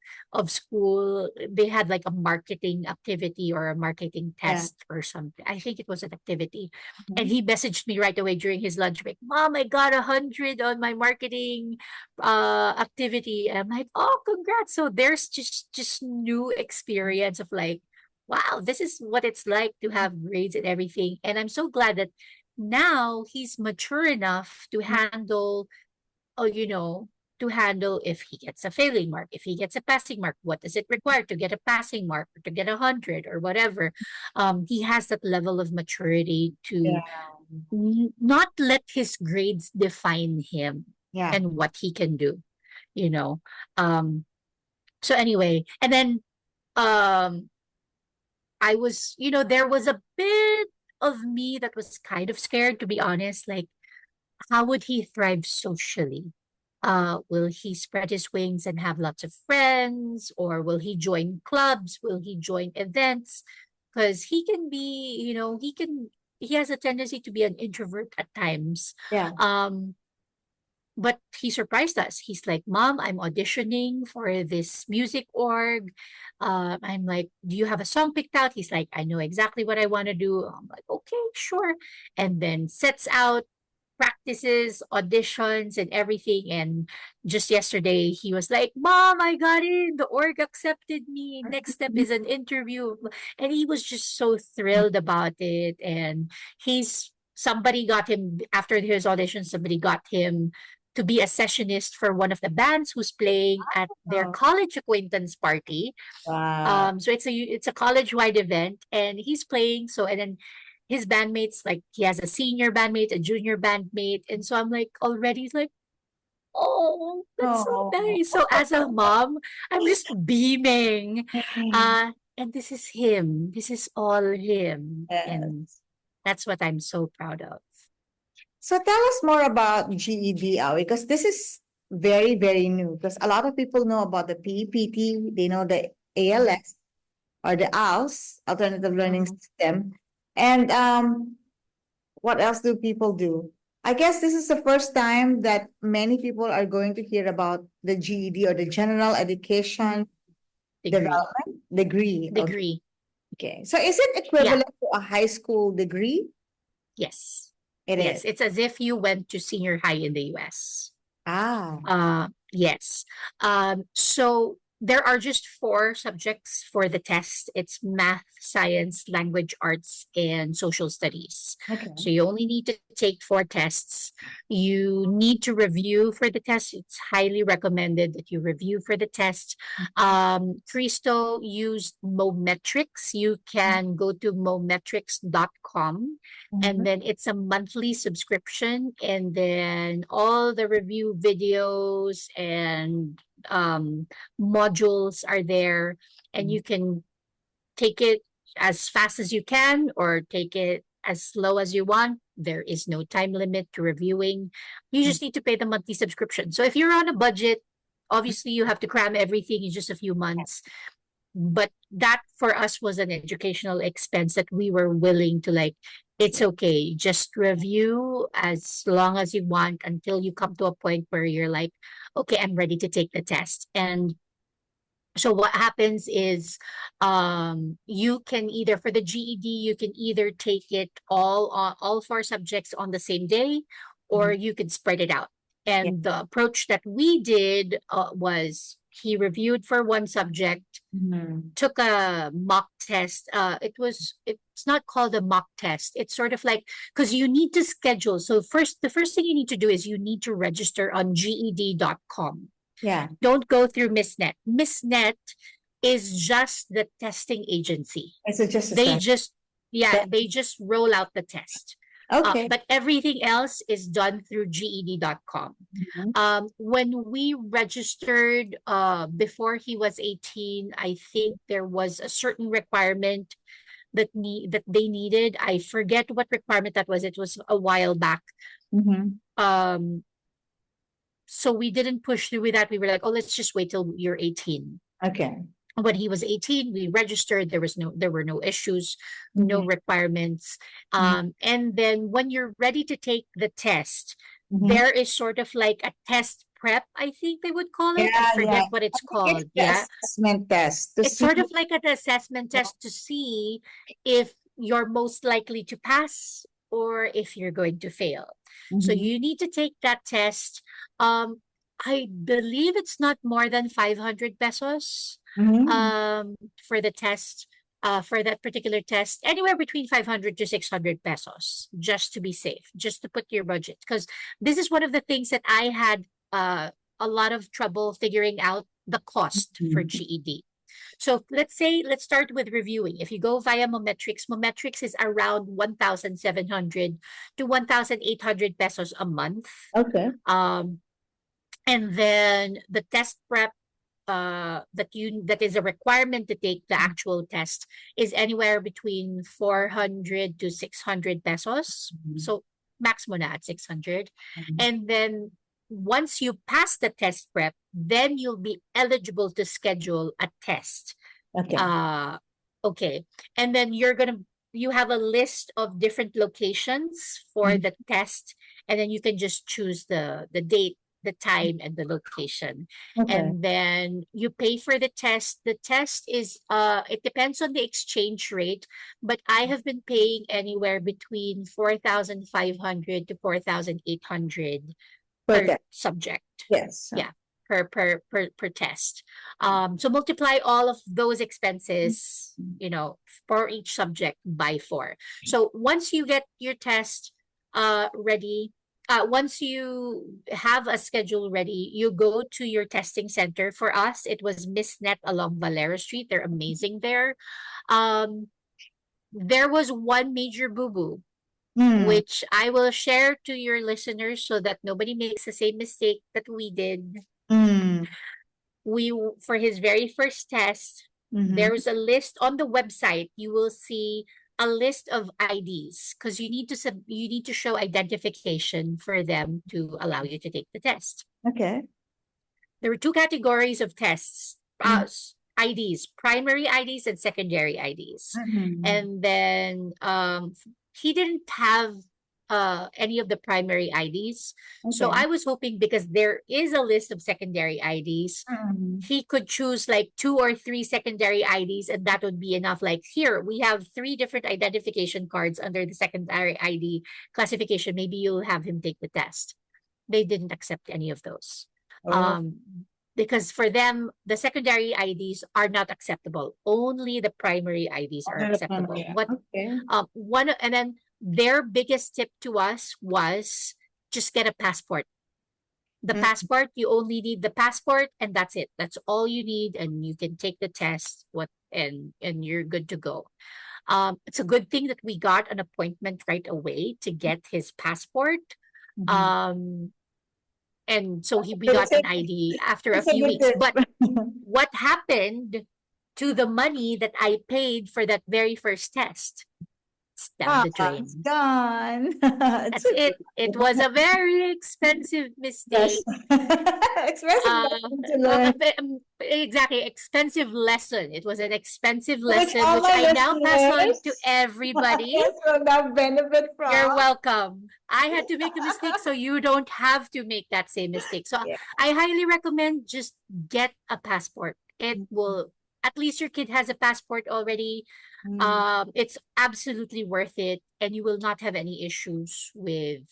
school, they had like a marketing activity or a marketing Yeah. test or something. I think it was an activity. And Mhm. he messaged me right away during his lunch break, Mom, I got 100 on my marketing activity. And I'm like, oh, congrats. So there's just new experience of like, wow, this is what it's like to have grades and everything. And I'm so glad that now he's mature enough to handle, oh, to handle if he gets a failing mark, if he gets a passing mark, what does it require to get a passing mark or to get 100 or whatever. He has that level of maturity Yeah. to not let his grades define him Yeah. and what he can do, you know. Um, so anyway, and then um, there was a bit of me that was kind of scared, to be honest. Like, how would he thrive socially? Will he spread his wings and have lots of friends, or will he join clubs? Will he join events? Because he can be, he has a tendency to be an introvert at times. Yeah. Um, but he surprised us. He's like, Mom, I'm auditioning for this music org. I'm like, do you have a song picked out? He's like, I know exactly what I want to do. I'm like, okay, sure. And then sets out practices, auditions, and everything. And just yesterday, he was like, Mom, I got in. The org accepted me. Next step is an interview. And he was just so thrilled about it. And somebody got him, after his audition, somebody got him to be a sessionist for one of the bands who's playing at their Oh, college acquaintance party. wow. So it's a college wide event, and he's playing. So and then his bandmates, like he has a senior bandmate, a junior bandmate, and so I'm like already like, oh, that's so Oh. nice. So as a mom, I'm just beaming. And this is him. This is all him, and Yes. that's what I'm so proud of. So tell us more about GED, Awi, because this is very, very new. Because a lot of people know about the PEPT, they know the Mhm. ALS or the ALS, Alternative Learning Mhm. System. And what else do people do? I guess this is the first time that many people are going to hear about the GED or the General Education Degree, Development Degree. Okay. degree. Okay. So is it Yeah. equivalent to a high school degree? Yes. It is. Yes. It's as if you went to senior high in the US. Ah. Yes. So there are just four subjects for the test. It's math, science, language arts, and social studies. Okay. So you only need to take four tests. You need to review for the test. It's highly recommended that you review for the test. Kristo used Mometrics. You can go to mometrics.com, and Mhm. then it's a monthly subscription, and then all the review videos and modules are there, and you can take it as fast as you can or take it as slow as you want. There is no time limit to reviewing. You just need to pay the monthly subscription. So if you're on a budget, obviously you have to cram everything in just a few months, but that for us was an educational expense that we were willing to like it's okay. Just review as long as you want until you come to a point where you're like, okay, I'm ready to take the test. And so what happens is you can either for the GED you can either take it all four subjects on the same day, or Mhm. you could spread it out. Yeah. And the approach that we did was he reviewed for one subject, Mhm. took a mock test. It's not called a mock test. It's sort of like, because you need to schedule. So the first thing you need to do is you need to register on GED.com. Yeah. Don't go through MissNet. MissNet is just the testing agency. It's just a They start. just, yeah, Yeah. they just roll out the test. Okay. But everything else is done through GED.com. Mhm. When we registered before he was 18, I think there was a certain requirement that they needed. I forget what requirement that was. It was a while back. Mhm. Um, so we didn't push through with that. We were like, oh, let's just wait till you're 18. Okay. When he was 18, we registered. There were no issues, no Mhm. requirements. Mhm. And then when you're ready to take the test, Mhm. there is sort of like a test prep, I think they would call it. I Yeah, yeah. forget what I it's think it's called. the Yeah. assessment test to It's see. sort of like an assessment test to see if you're most likely to pass or if you're going to fail. So Mhm. you need to take that test. Um, I believe it's not more than 500 pesos Mhm. for the test, for that particular test, anywhere between 500 to 600 pesos, just to be safe, just to put your budget. Because this is one of the things that I had a lot of trouble figuring out the cost for Mhm. GED. So let's start with reviewing. If you go via Mometrics, Mometrics is around 1,700 to 1,800 pesos a month. Okay. Um, and then the test prep that is a requirement to take the actual test is anywhere between 400 to 600 pesos. Mhm. So max mo na at 600. Mhm. And then once you pass the test prep, then you'll be eligible to schedule a test. Okay. Uh, okay. And then you have a list of different locations for Mhm. the test, and then you can just choose the date, the time, and the location. Okay. And then you pay for the test. The test is it depends on the exchange rate, but I have been paying anywhere between 4,500 to 4,800 For per that. subject. Yes. Yeah, per test. So multiply all of those expenses, for each subject by 4. So once you get your test ready, once you have a schedule ready, you go to your testing center. For us, it was MissNet along Valera Street. They're amazing there. Um, there was one major boo-boo, Mm. which I will share to your listeners so that nobody makes the same mistake that we did. Mm. For his very first test, Mhm. there's a list on the website. You will see a list of IDs because you need to show identification for them to allow you to take the test. Okay. There were two categories of tests, Mm. IDs, primary IDs and secondary IDs. Mhm. And then he didn't have any of the primary IDs. So Okay. I was hoping, because there is a list of secondary IDs, Mhm. he could choose like 2 or 3 secondary IDs, and that would be enough. Like, here, we have 3 different identification cards under the secondary ID classification. Maybe you'll have him take the test. They didn't accept any of those. Oh. Um, because for them, the secondary IDs are not acceptable. Only the primary IDs are acceptable. Yeah. What Okay. one and then their biggest tip to us was just get a passport. The Mm. passport, you only need the passport, and that's it. That's all you need, and you can take the test. And you're good to go. It's a good thing that we got an appointment right away to get his passport. Mhm. Um, and so we But it's got a an ID after a it's a few good weeks. But tip. what happened to the money that I paid for that very first test? It's down the It's drain. gone. That's it. It was a very expensive Yes. mistake. Expensive lesson to learn, Exactly, expensive lesson. It was an expensive which lesson, all which my I now pass on to listeners everybody. yes, will now benefit from. You're welcome. I had to make a mistake, so you don't have to make that same mistake. So Yeah. I highly recommend just get a passport. It will, at least your kid has a passport already. Mm. It's absolutely worth it, and you will not have any issues with,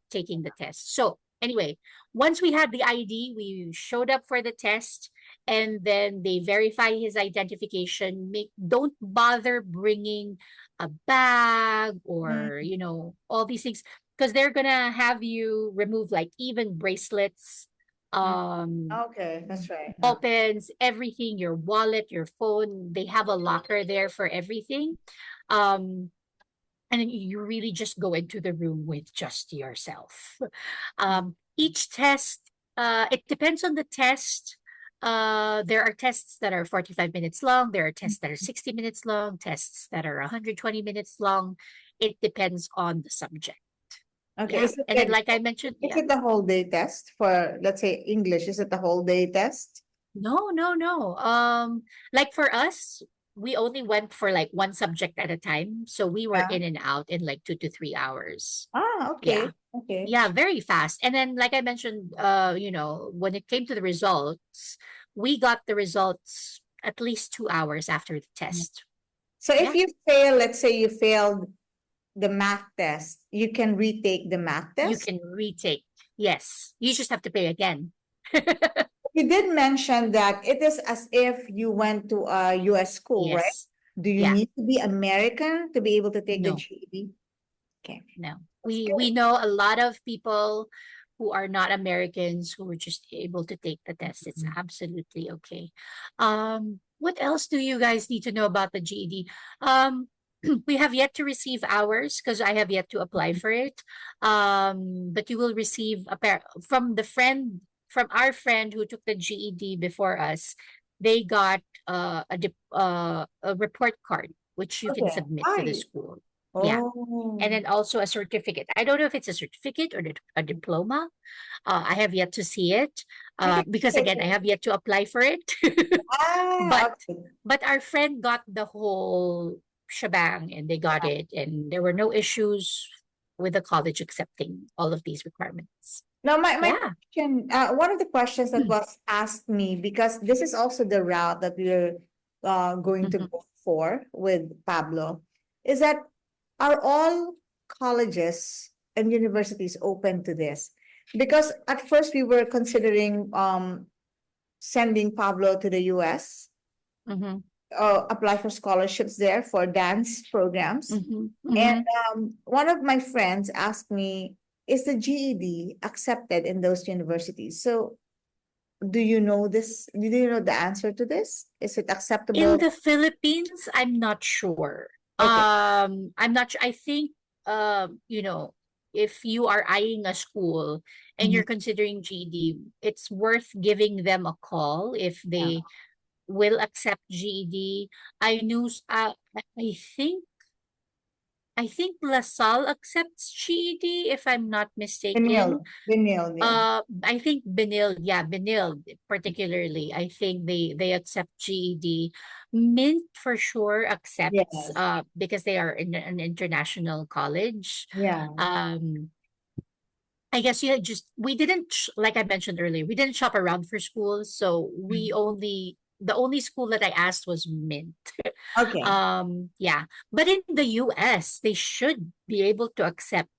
taking the test. So anyway, once we had the ID, we showed up for the test, and then they verify his identification. Don't bother bringing a bag or, Mm. all these things, because they're gonna have you remove like even bracelets, Mm. um Okay, that's right. opens everything, your wallet, your phone. They have a locker there for everything. Um, and then you really just go into the room with just yourself. Each test, it depends on the test. There are tests that are 45 minutes long. There are tests that are 60 minutes long, tests that are 120 minutes long. It depends on the subject. Okay, Yeah. And then, like I mentioned, is yeah. it the whole day test for, let's say, English? Is it the whole day test? No, no, no. Like for us, we only went for like one subject at a time. So we were Yeah. in and out in like 2 to 3 hours. Okay. Yeah. Okay. Yeah, very fast. And then, like I mentioned, when it came to the results, we got the results at least 2 hours after the test. So if Yeah. you fail, let's say you failed the math test, you can retake the math You test. can retake. Yes. You just have to pay again. You did mention that it is as if you went to a US school, right? Yes. Do you Yeah. need to be American to be able to take the No. GED? Okay. No. That's We good. know a lot of people who are not Americans who were just able to take the test. It's absolutely okay. What else do you guys need to know about the GED? We have yet to receive ours because I have yet to apply for it. But you will receive from our friend who took the GED before us. They got a report card which you can Okay. submit to the Hi. school. Yeah, and Oh. then also a certificate. I don't know if it's a certificate or a diploma. I have yet to see it I can because take again, I it. have yet to apply for it. Ah, but okay. but our friend got the whole shebang and they got it, and there were no issues with the college accepting all of these requirements. Now, my Yeah. question, one of the questions that was asked me, because this is also the route that we're going to Mhm. go for with Pablo, is that are all colleges and universities open to this? Because at first we were considering sending Pablo to the US, Mhm. apply for scholarships there for dance programs. Mhm. And Mhm. one of my friends asked me, is the GED accepted in those universities? So do you know this? Do you know the answer to this? Is it In acceptable? the Philippines, I'm not sure. Okay. I'm not sure. I think, if you are eyeing a school and Mhm. you're considering GED, it's worth giving them a call if Yeah. they will accept GED. I think LaSalle accepts GED, if I'm not mistaken. Benil, yeah. I think Benil particularly. I think they accept GED. Mint for sure accepts Yes. because they are in an international college. Yeah. Um I guess we didn't like I mentioned earlier, we didn't shop around for schools, so the only school that I asked was Mint. Okay. Yeah. But in the US, they should be able to accept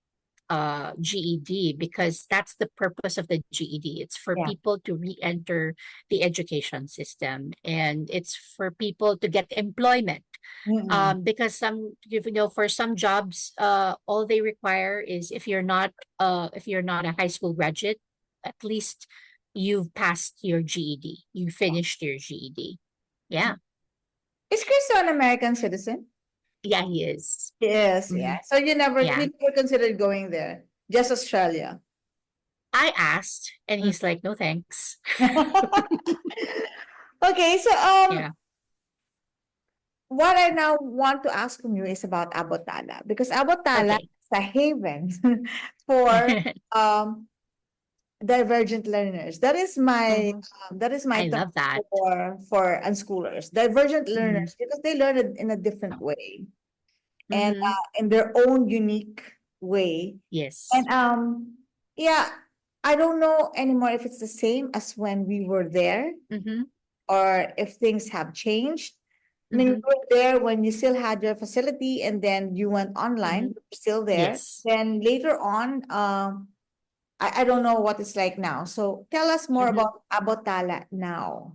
GED because that's the purpose of the GED. It's for Yeah. people to re-enter the education system, and it's for people to get employment. Mm-mm. Because for some jobs, all they require is if you're not a high school graduate, at least you've passed your GED, you finished your GED. Yeah, Is Kristo an American citizen? yeah, he is. Yes, yeah. Mhm. So you Yeah, never considered going there, just Australia. I asked, and Mm. he's like, "No, thanks." Okay, so Yeah. what I now want to ask from you is about Abot Tala, because Abot Tala Okay. is a haven for um divergent learners. Mhm. That is my I term love that. for unschoolers. Divergent Mhm. learners, because they learn it in a different way, and Mhm. in their own unique way. Yes. And yeah, I don't know anymore if it's the same as when we were there, Mhm. or if things have changed. I mean, you Mhm. were there when you still had your facility, and then you went online, Mhm. you're still there. Yes. Then later on, I don't know what it's like now. So tell us more Mhm. about Abot Tala now.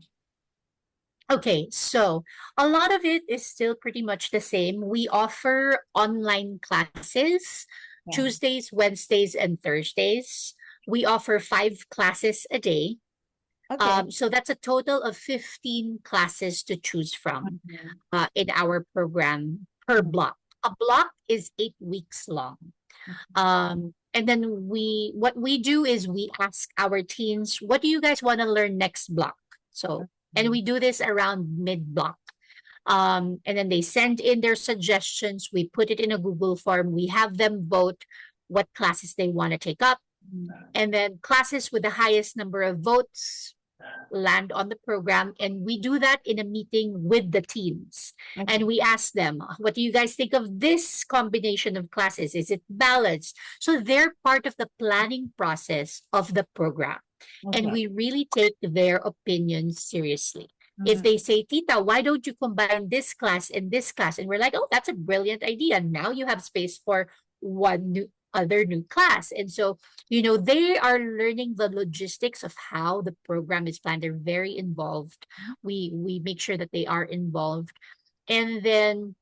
Okay, so a lot of it is still pretty much the same. We offer online classes Yeah. Tuesdays, Wednesdays, and Thursdays. We offer 5 classes a day. Okay. So that's a total of 15 classes to choose from Mhm. in our program per Mhm. block. A block is 8 weeks long. And then what we do is we ask our teens, what do you guys want to learn next block? So, and Mhm. we do this around mid block. And then they send in their suggestions. We put it in a Google form. We have them vote what classes they want to take up. And then classes with the highest number of votes land on the program, and we do that in a meeting with the teams, Okay. and we ask them, what do you guys think of this combination of classes? Is it balanced? So they're part of the planning process of the program, and Okay. we really take their opinions seriously. If Mhm. they say, Tita, why don't you combine this class and this class? And we're like, oh, that's a brilliant idea. Now you have space for one other new class. And so, they are learning the logistics of how the program is planned. They're very involved. We make sure that they are involved. And then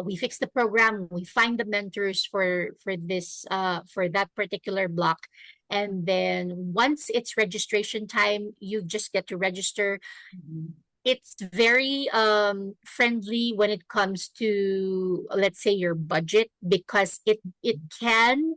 we fix the program, we find the mentors for this for that particular block. And then once it's registration time, you just get to register. Mhm. It's very friendly when it comes to, let's say, your budget, because it can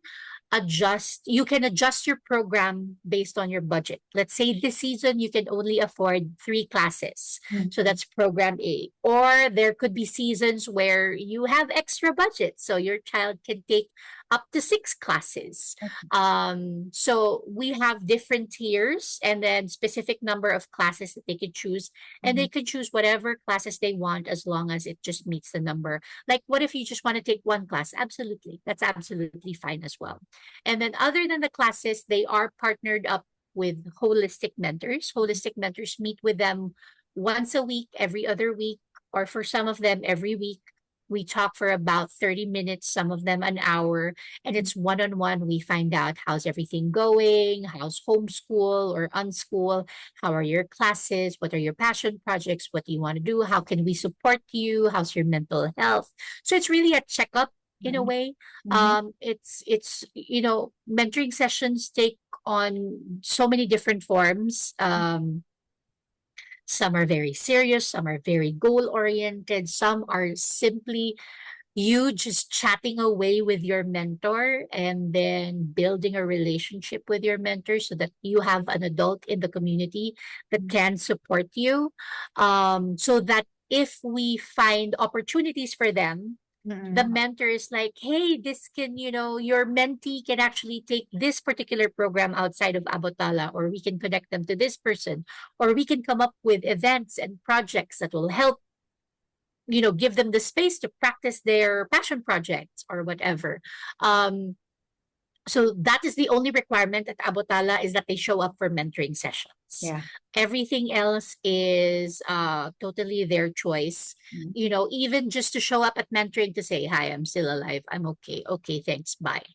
adjust. You can adjust your program based on your budget. Let's say this season you can only afford 3 classes, so Mhm. that's program A. Or there could be seasons where you have extra budget, so your child can take up to 6 classes. Okay. So we have different tiers, and then specific number of classes that they can choose, and they Mhm. can choose whatever classes they want as long as it just meets the number. Like, what if you just want to take one class? Absolutely. That's absolutely fine as well. And then, other than the classes, they are partnered up with holistic mentors. Holistic mentors meet with them once a week, every other week, or for some of them, every week. We talk for about 30 minutes, some of them an hour, and it's one on one. We find out how's everything going, how's homeschool or unschool, how are your classes, what are your passion projects, what do you want to do, how can we support you, how's your mental health. So it's really a checkup in a Mhm. way. Mhm. It's mentoring sessions take on so many different forms. Some are very serious, some are very goal oriented, some are simply you just chatting away with your mentor and then building a relationship with your mentor so that you have an adult in the community that can support you. So that if we find opportunities for them, the Mhm. mentor is like, hey, this can, your mentee can actually take this particular program outside of Abot Tala, or we can connect them to this person, or we can come up with events and projects that will help, give them the space to practice their passion projects or whatever. Um, so that is the only requirement at Abot Tala, is that they show up for mentoring sessions. Yeah. Everything else is totally their choice. Mhm. Even just to show up at mentoring to say, hi, I'm still alive. I'm okay. Okay, thanks. Bye.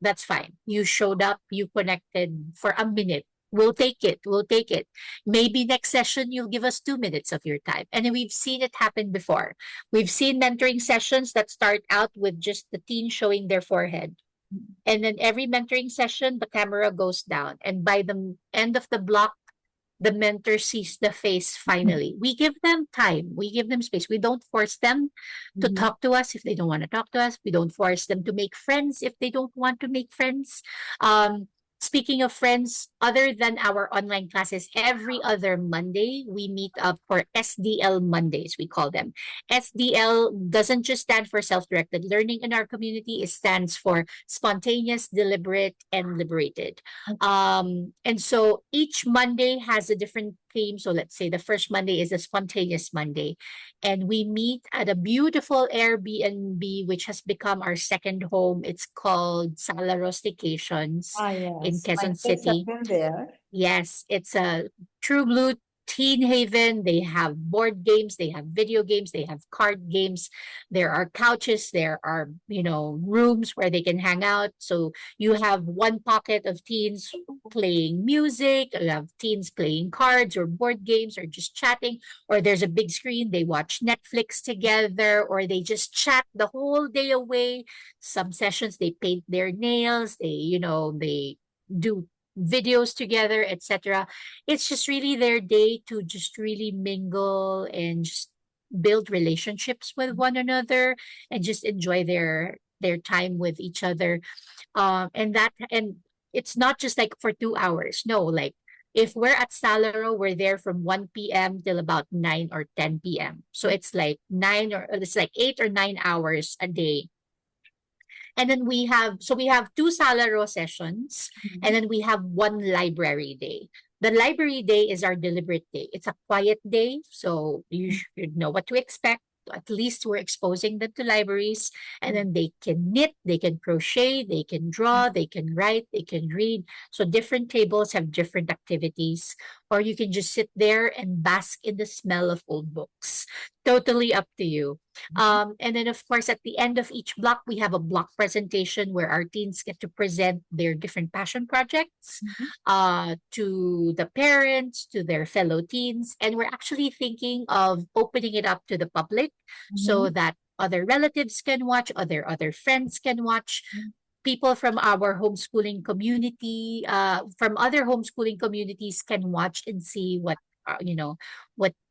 That's fine. You showed up, you connected for a minute. We'll take it. We'll take it. Maybe next session, you'll give us 2 minutes of your time. And we've seen it happen before. We've seen mentoring sessions that start out with just the teen showing their forehead. And then every mentoring session, the camera goes down. And by the end of the block, the mentor sees the face finally. We give them time. We give them space. We don't force them to Mhm. talk to us if they don't want to talk to us. We don't force them to make friends if they don't want to make friends. Um, Speaking of friends, other than our online classes, every other Monday we meet up for SDL Mondays, we call them. SDL doesn't just stand for self-directed learning in our community, it stands for spontaneous, deliberate, and liberated. And so each Monday has a different theme. So let's say the first Monday is a spontaneous Monday, and we meet at a beautiful Airbnb, which has become our second home. It's called Sala Rustications Ah, in yes. My Quezon kids have City. been there. Yes, it's a true blue teen haven. They have board games, they have video games, they have card games. There are couches, there are, rooms where they can hang out. So you have one pocket of teens playing music, you have teens playing cards or board games or just chatting, or there's a big screen, they watch Netflix together, or they just chat the whole day away. Some sessions they paint their nails, they do videos together, etc. It's just really their day to just really mingle and just build relationships with one another and just enjoy their time with each other. And it's not just like for 2 hours. No, like if we're at Salaro, we're there from 1 p.m. till about 9 or 10 p.m. So it's like 8 or 9 hours a day. And then we have two Salaro sessions, and Mhm. then we have one library day. The library day is our deliberate day. It's a quiet day, so you should know what to expect. At least we're exposing them to libraries, and then they can knit, they can crochet, they can draw, they can write, they can read. So different tables have different activities, or you can just sit there and bask in the smell of old books. Totally up to you. And then, of course, at the end of each block, we have a block presentation where our teens get to present their different passion projects Mhm. to the parents, to their fellow teens. And we're actually thinking of opening it up to the public so Mhm. that other relatives can watch, other friends can watch, people from our homeschooling community, from other homeschooling communities can watch and see what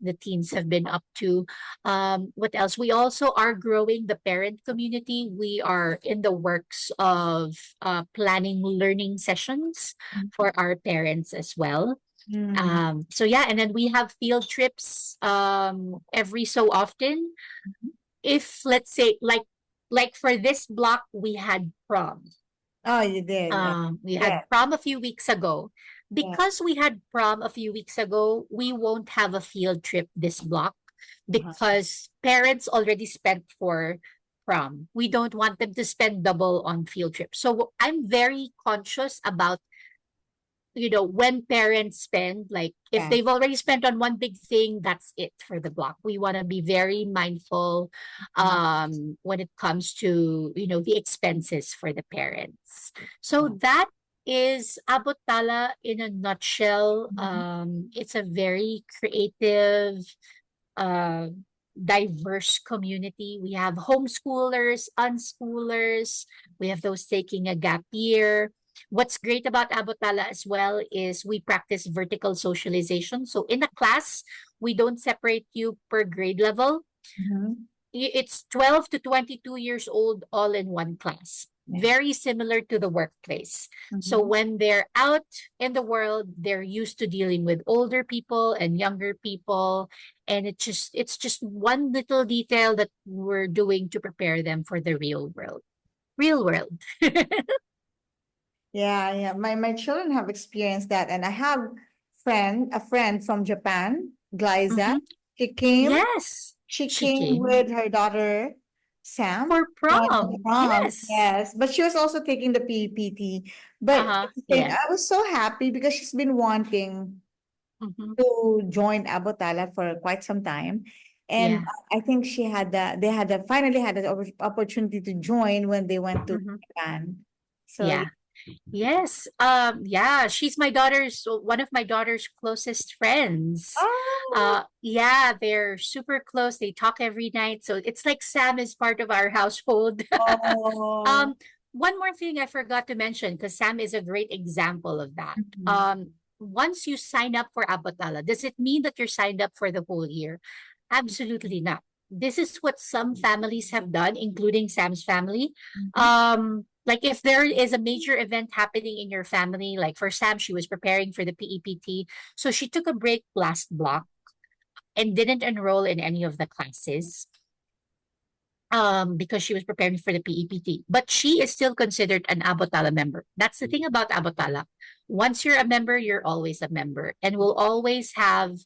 the teens have been up to. What else? We also are growing the parent community. We are in the works of planning learning sessions for our parents as well. Mhm. So yeah, and then we have field trips every so often. If let's say like for this block, we had prom. Oh, you did. We had Yeah. prom a few weeks ago. Yeah. Because we had prom a few weeks ago, we won't have a field trip this block Uh-huh. because parents already spent for prom. We don't want them to spend double on field trips. So I'm very conscious about when parents spend, like if Yeah. they've already spent on one big thing, that's it for the block. We want to be very mindful when it comes to the expenses for the parents. So that is Abot Tala in a nutshell. Mhm. It's a very creative, uh, diverse community. We have homeschoolers, unschoolers, we have those taking a gap year. What's great about Abotala as well is we practice vertical socialization. So in a class, we don't separate you per grade level. Mhm. It's 12 to 22 years old all in one class. Yeah. Very similar to the workplace. So Mhm. when they're out in the world, they're used to dealing with older people and younger people. And it's just one little detail that we're doing to prepare them for the real world. Real world. Yeah, yeah. My children have experienced that, and I have a friend from Japan, Glyza. Mhm. She came. Yes, She she came came with her daughter, Sam, for on the prom. prom. Yes. Yes, but she was also taking the PPT. But at Uh-huh. the same, Yeah. I was so happy because she's been wanting Hmm. to join Abot Tala for quite some time. And Yeah. I think finally had the opportunity to join when they went to Hmm. Japan. So Yeah. Yes. Yeah, she's one of my daughter's closest friends. oh, Yeah, they're super close. They talk every night. So it's like Sam is part of our household. oh, Um, one more thing I forgot to mention, because Sam is a great example of that. mhm, Once you sign up for Abatala, does it mean that you're signed up for the whole year? Absolutely not. This is what some families have done, including Sam's family. mhm, Like if there is a major event happening in your family, like for Sam, she was preparing for the PEPT. So she took a break last block and didn't enroll in any of the classes because she was preparing for the PEPT. But she is still considered an Abot Tala member. That's the thing about Abot Tala. Once you're a member, you're always a member. And we'll always have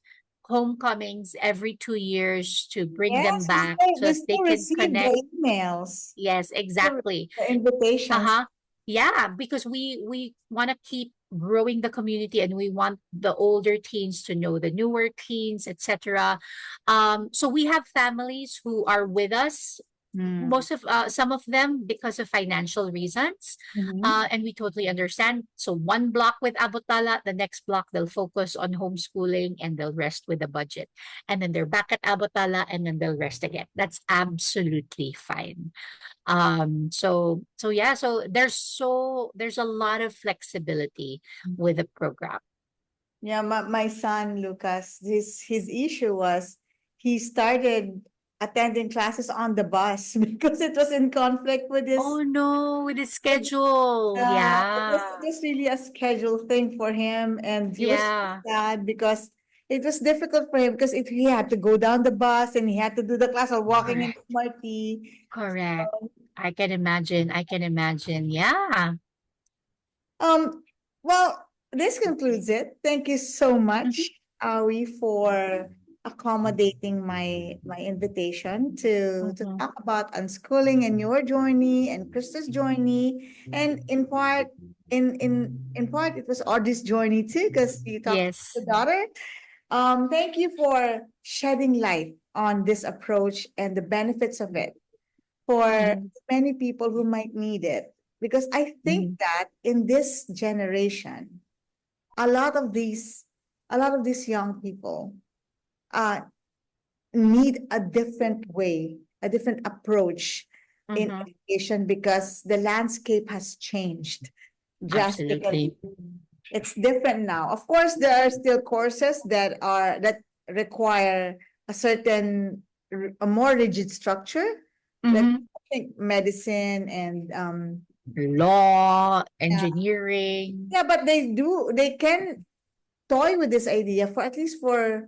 homecomings every 2 years to bring them Yes, back so we that they still can receive connect. the emails, Yes, still exactly. receive the invitations. Uh-huh. Yeah, because we want to keep growing the community and we want the older teens to know the newer teens, etc. So we have families who are with us, Mm. most of some of them because of financial reasons, Mhm. and we totally understand. So one block with Abot Tala, the next block they'll focus on homeschooling and they'll rest with the budget, and then they're back at Abot Tala and then they'll rest again. That's absolutely fine. So yeah, there's a lot of flexibility with the program. Yeah, my son Lucas, his issue was he started attending classes on the bus because it was in conflict with Oh his. no, with the schedule. It Yeah. was really a schedule thing for him, and he was Yeah. sad because it was difficult for him because he had to go down the bus and he had to do the class or walking in Correct. Marty. Correct. I can imagine. I can imagine. Yeah. Um, well, this concludes it. Thank you so Mhm. much, Awi, for accommodating my invitation to Mhm. talk about unschooling and your journey and Krista's journey. And in part it was Audrey's journey too, because you talked to Yes. the daughter. Thank you for shedding light on this approach and the benefits of it for Mhm. many people who might need it. Because I think Mhm. that in this generation, a lot of these, a lot of these young people uh, need a different way, a different approach in Mhm. education because the landscape has changed drastically. Absolutely. It's different now. Of course, there are still courses that require a certain a more rigid structure, like Mhm. I think medicine and Law, yeah, engineering. yeah, but they can toy with this idea for at least for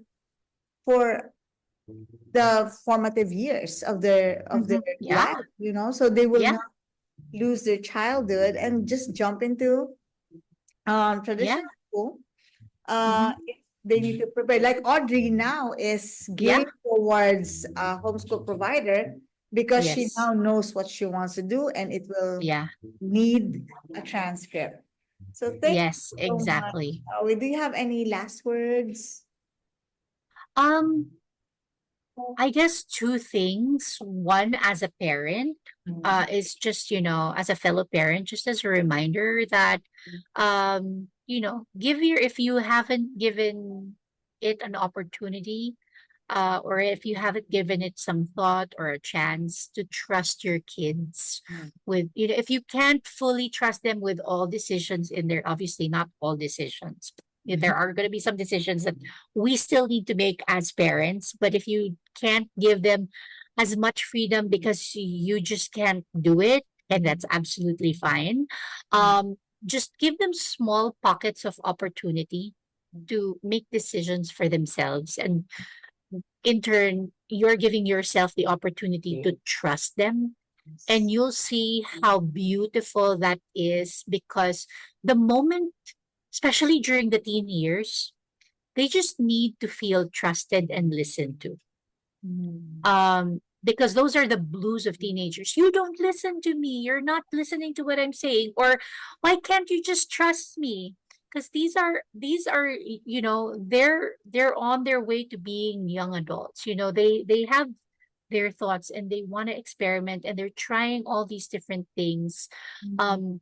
the formative years of their Mhm. Yeah. life, you know, so they will Yeah. not lose their childhood and just jump into Yeah. traditional school. Mhm. If they need to prepare. Like Audrey now is Yeah. gearing towards a homeschool provider because she Yes. now knows what she wants to do and it will Yeah. need a transcript. So thank you Yes, so much. exactly. Do you have any last words? Um, I guess two things. One, as a parent, Mm. is just, as a fellow parent, just as a reminder that, if you haven't given it an opportunity, or if you haven't given it some thought or a chance to trust your kids Mm. with, if you can't fully trust them with all decisions in there, obviously not all decisions. There are going to be some decisions that we still need to make as parents, but if you can't give them as much freedom because you just can't do it, and that's absolutely fine. Just give them small pockets of opportunity to make decisions for themselves, and in turn, you're giving yourself the opportunity to trust them. And you'll see how beautiful that is, because the moment, especially during the teen years, they just need to feel trusted and listened to. Mm. Because those are the blues of teenagers. You don't listen to me. You're not listening to what I'm saying. Or why can't you just trust me? Because these are they're on their way to being young adults. They have their thoughts and they want to experiment and they're trying all these different things. Mm. Um,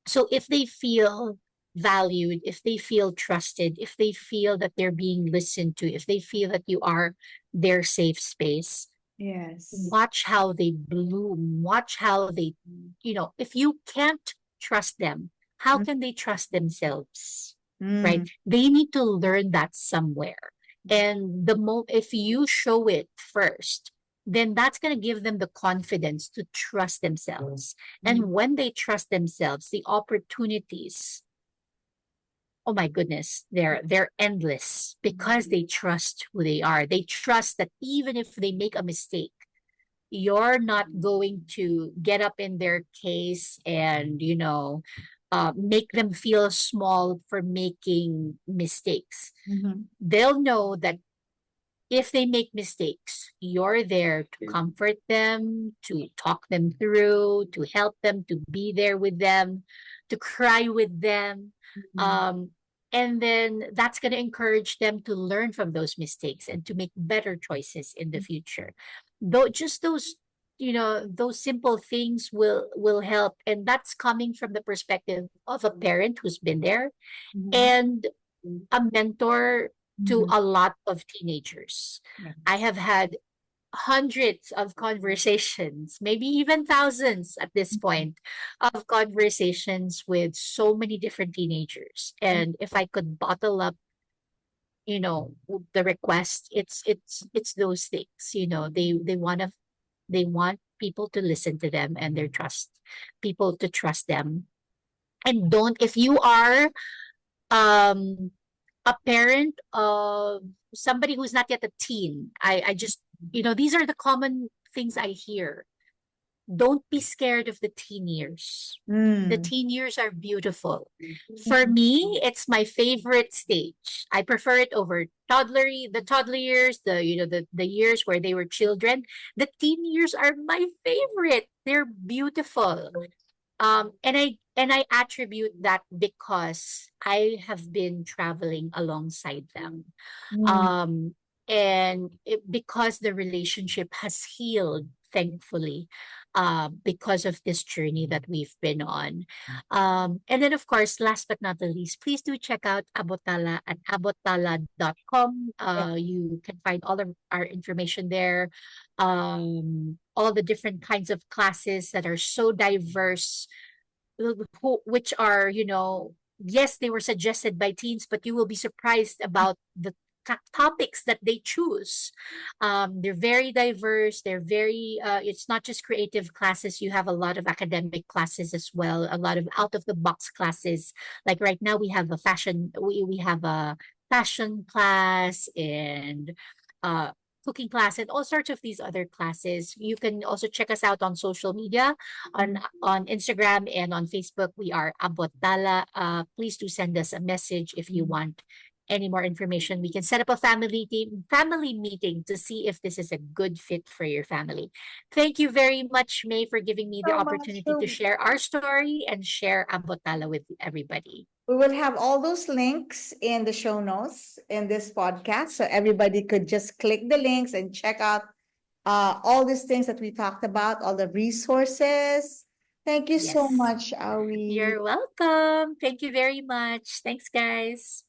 so if they feel valued, if they feel trusted, if they feel that they're being listened to, if they feel that you are their safe space, Yes. watch how they bloom, watch how they, if you can't trust them, how Mm. can they trust themselves? Right? Mm. They need to learn that somewhere. And if you show it first, then that's going to give them the confidence to trust themselves. And when they trust themselves, the opportunities, oh my goodness, they're endless because they trust who they are. They trust that even if they make a mistake, you're not going to get up in their case and, make them feel small for making mistakes. Mm-hmm. They'll know that if they make mistakes, you're there to comfort them, to talk them through, to help them, to be there with them, to cry with them. Um, and then that's going to encourage them to learn from those mistakes and to make better choices in the future. Though just those, those simple things will help. And that's coming from the perspective of a parent who's been there and a mentor to a lot of teenagers. I have had hundreds of conversations, maybe even thousands at this point, of conversations with so many different teenagers. And if I could bottle up, the request, it's those things. They want people to listen to them and their trust people to trust them. And don't if you are um a parent of somebody who's not yet a teen, I just, these are the common things I hear. Don't be scared of the teen years. The teen years are beautiful. For me, it's my favorite stage. I prefer it over the toddler years, the years where they were children. The teen years are my favorite. They're beautiful. And I attribute that because I have been traveling alongside them. And because the relationship has healed, thankfully, because of this journey that we've been on. And then, of course, last but not the least, please do check out Abot Tala at abottala.com. You can find all of our information there. All the different kinds of classes that are so diverse, which are, yes, they were suggested by teens, but you will be surprised about the topics that they choose. They're very diverse. They're very, it's not just creative classes. You have a lot of academic classes as well, a lot of out of the box classes. Like right now, we have a fashion class and, cooking class and all sorts of these other classes. You can also check us out on social media, on Instagram and on Facebook. We are Abot Tala. Please do send us a message if you want any more information. We can set up a family meeting to see if this is a good fit for your family. Thank you very much, May, for giving me the So much. opportunity to share our story and share Abot Tala with everybody. We will have all those links in the show notes in this podcast, so everybody could just click the links and check out all these things that we talked about, all the resources. Thank you so Yes. much, Awi. You're welcome. Thank you very much. Thanks, guys.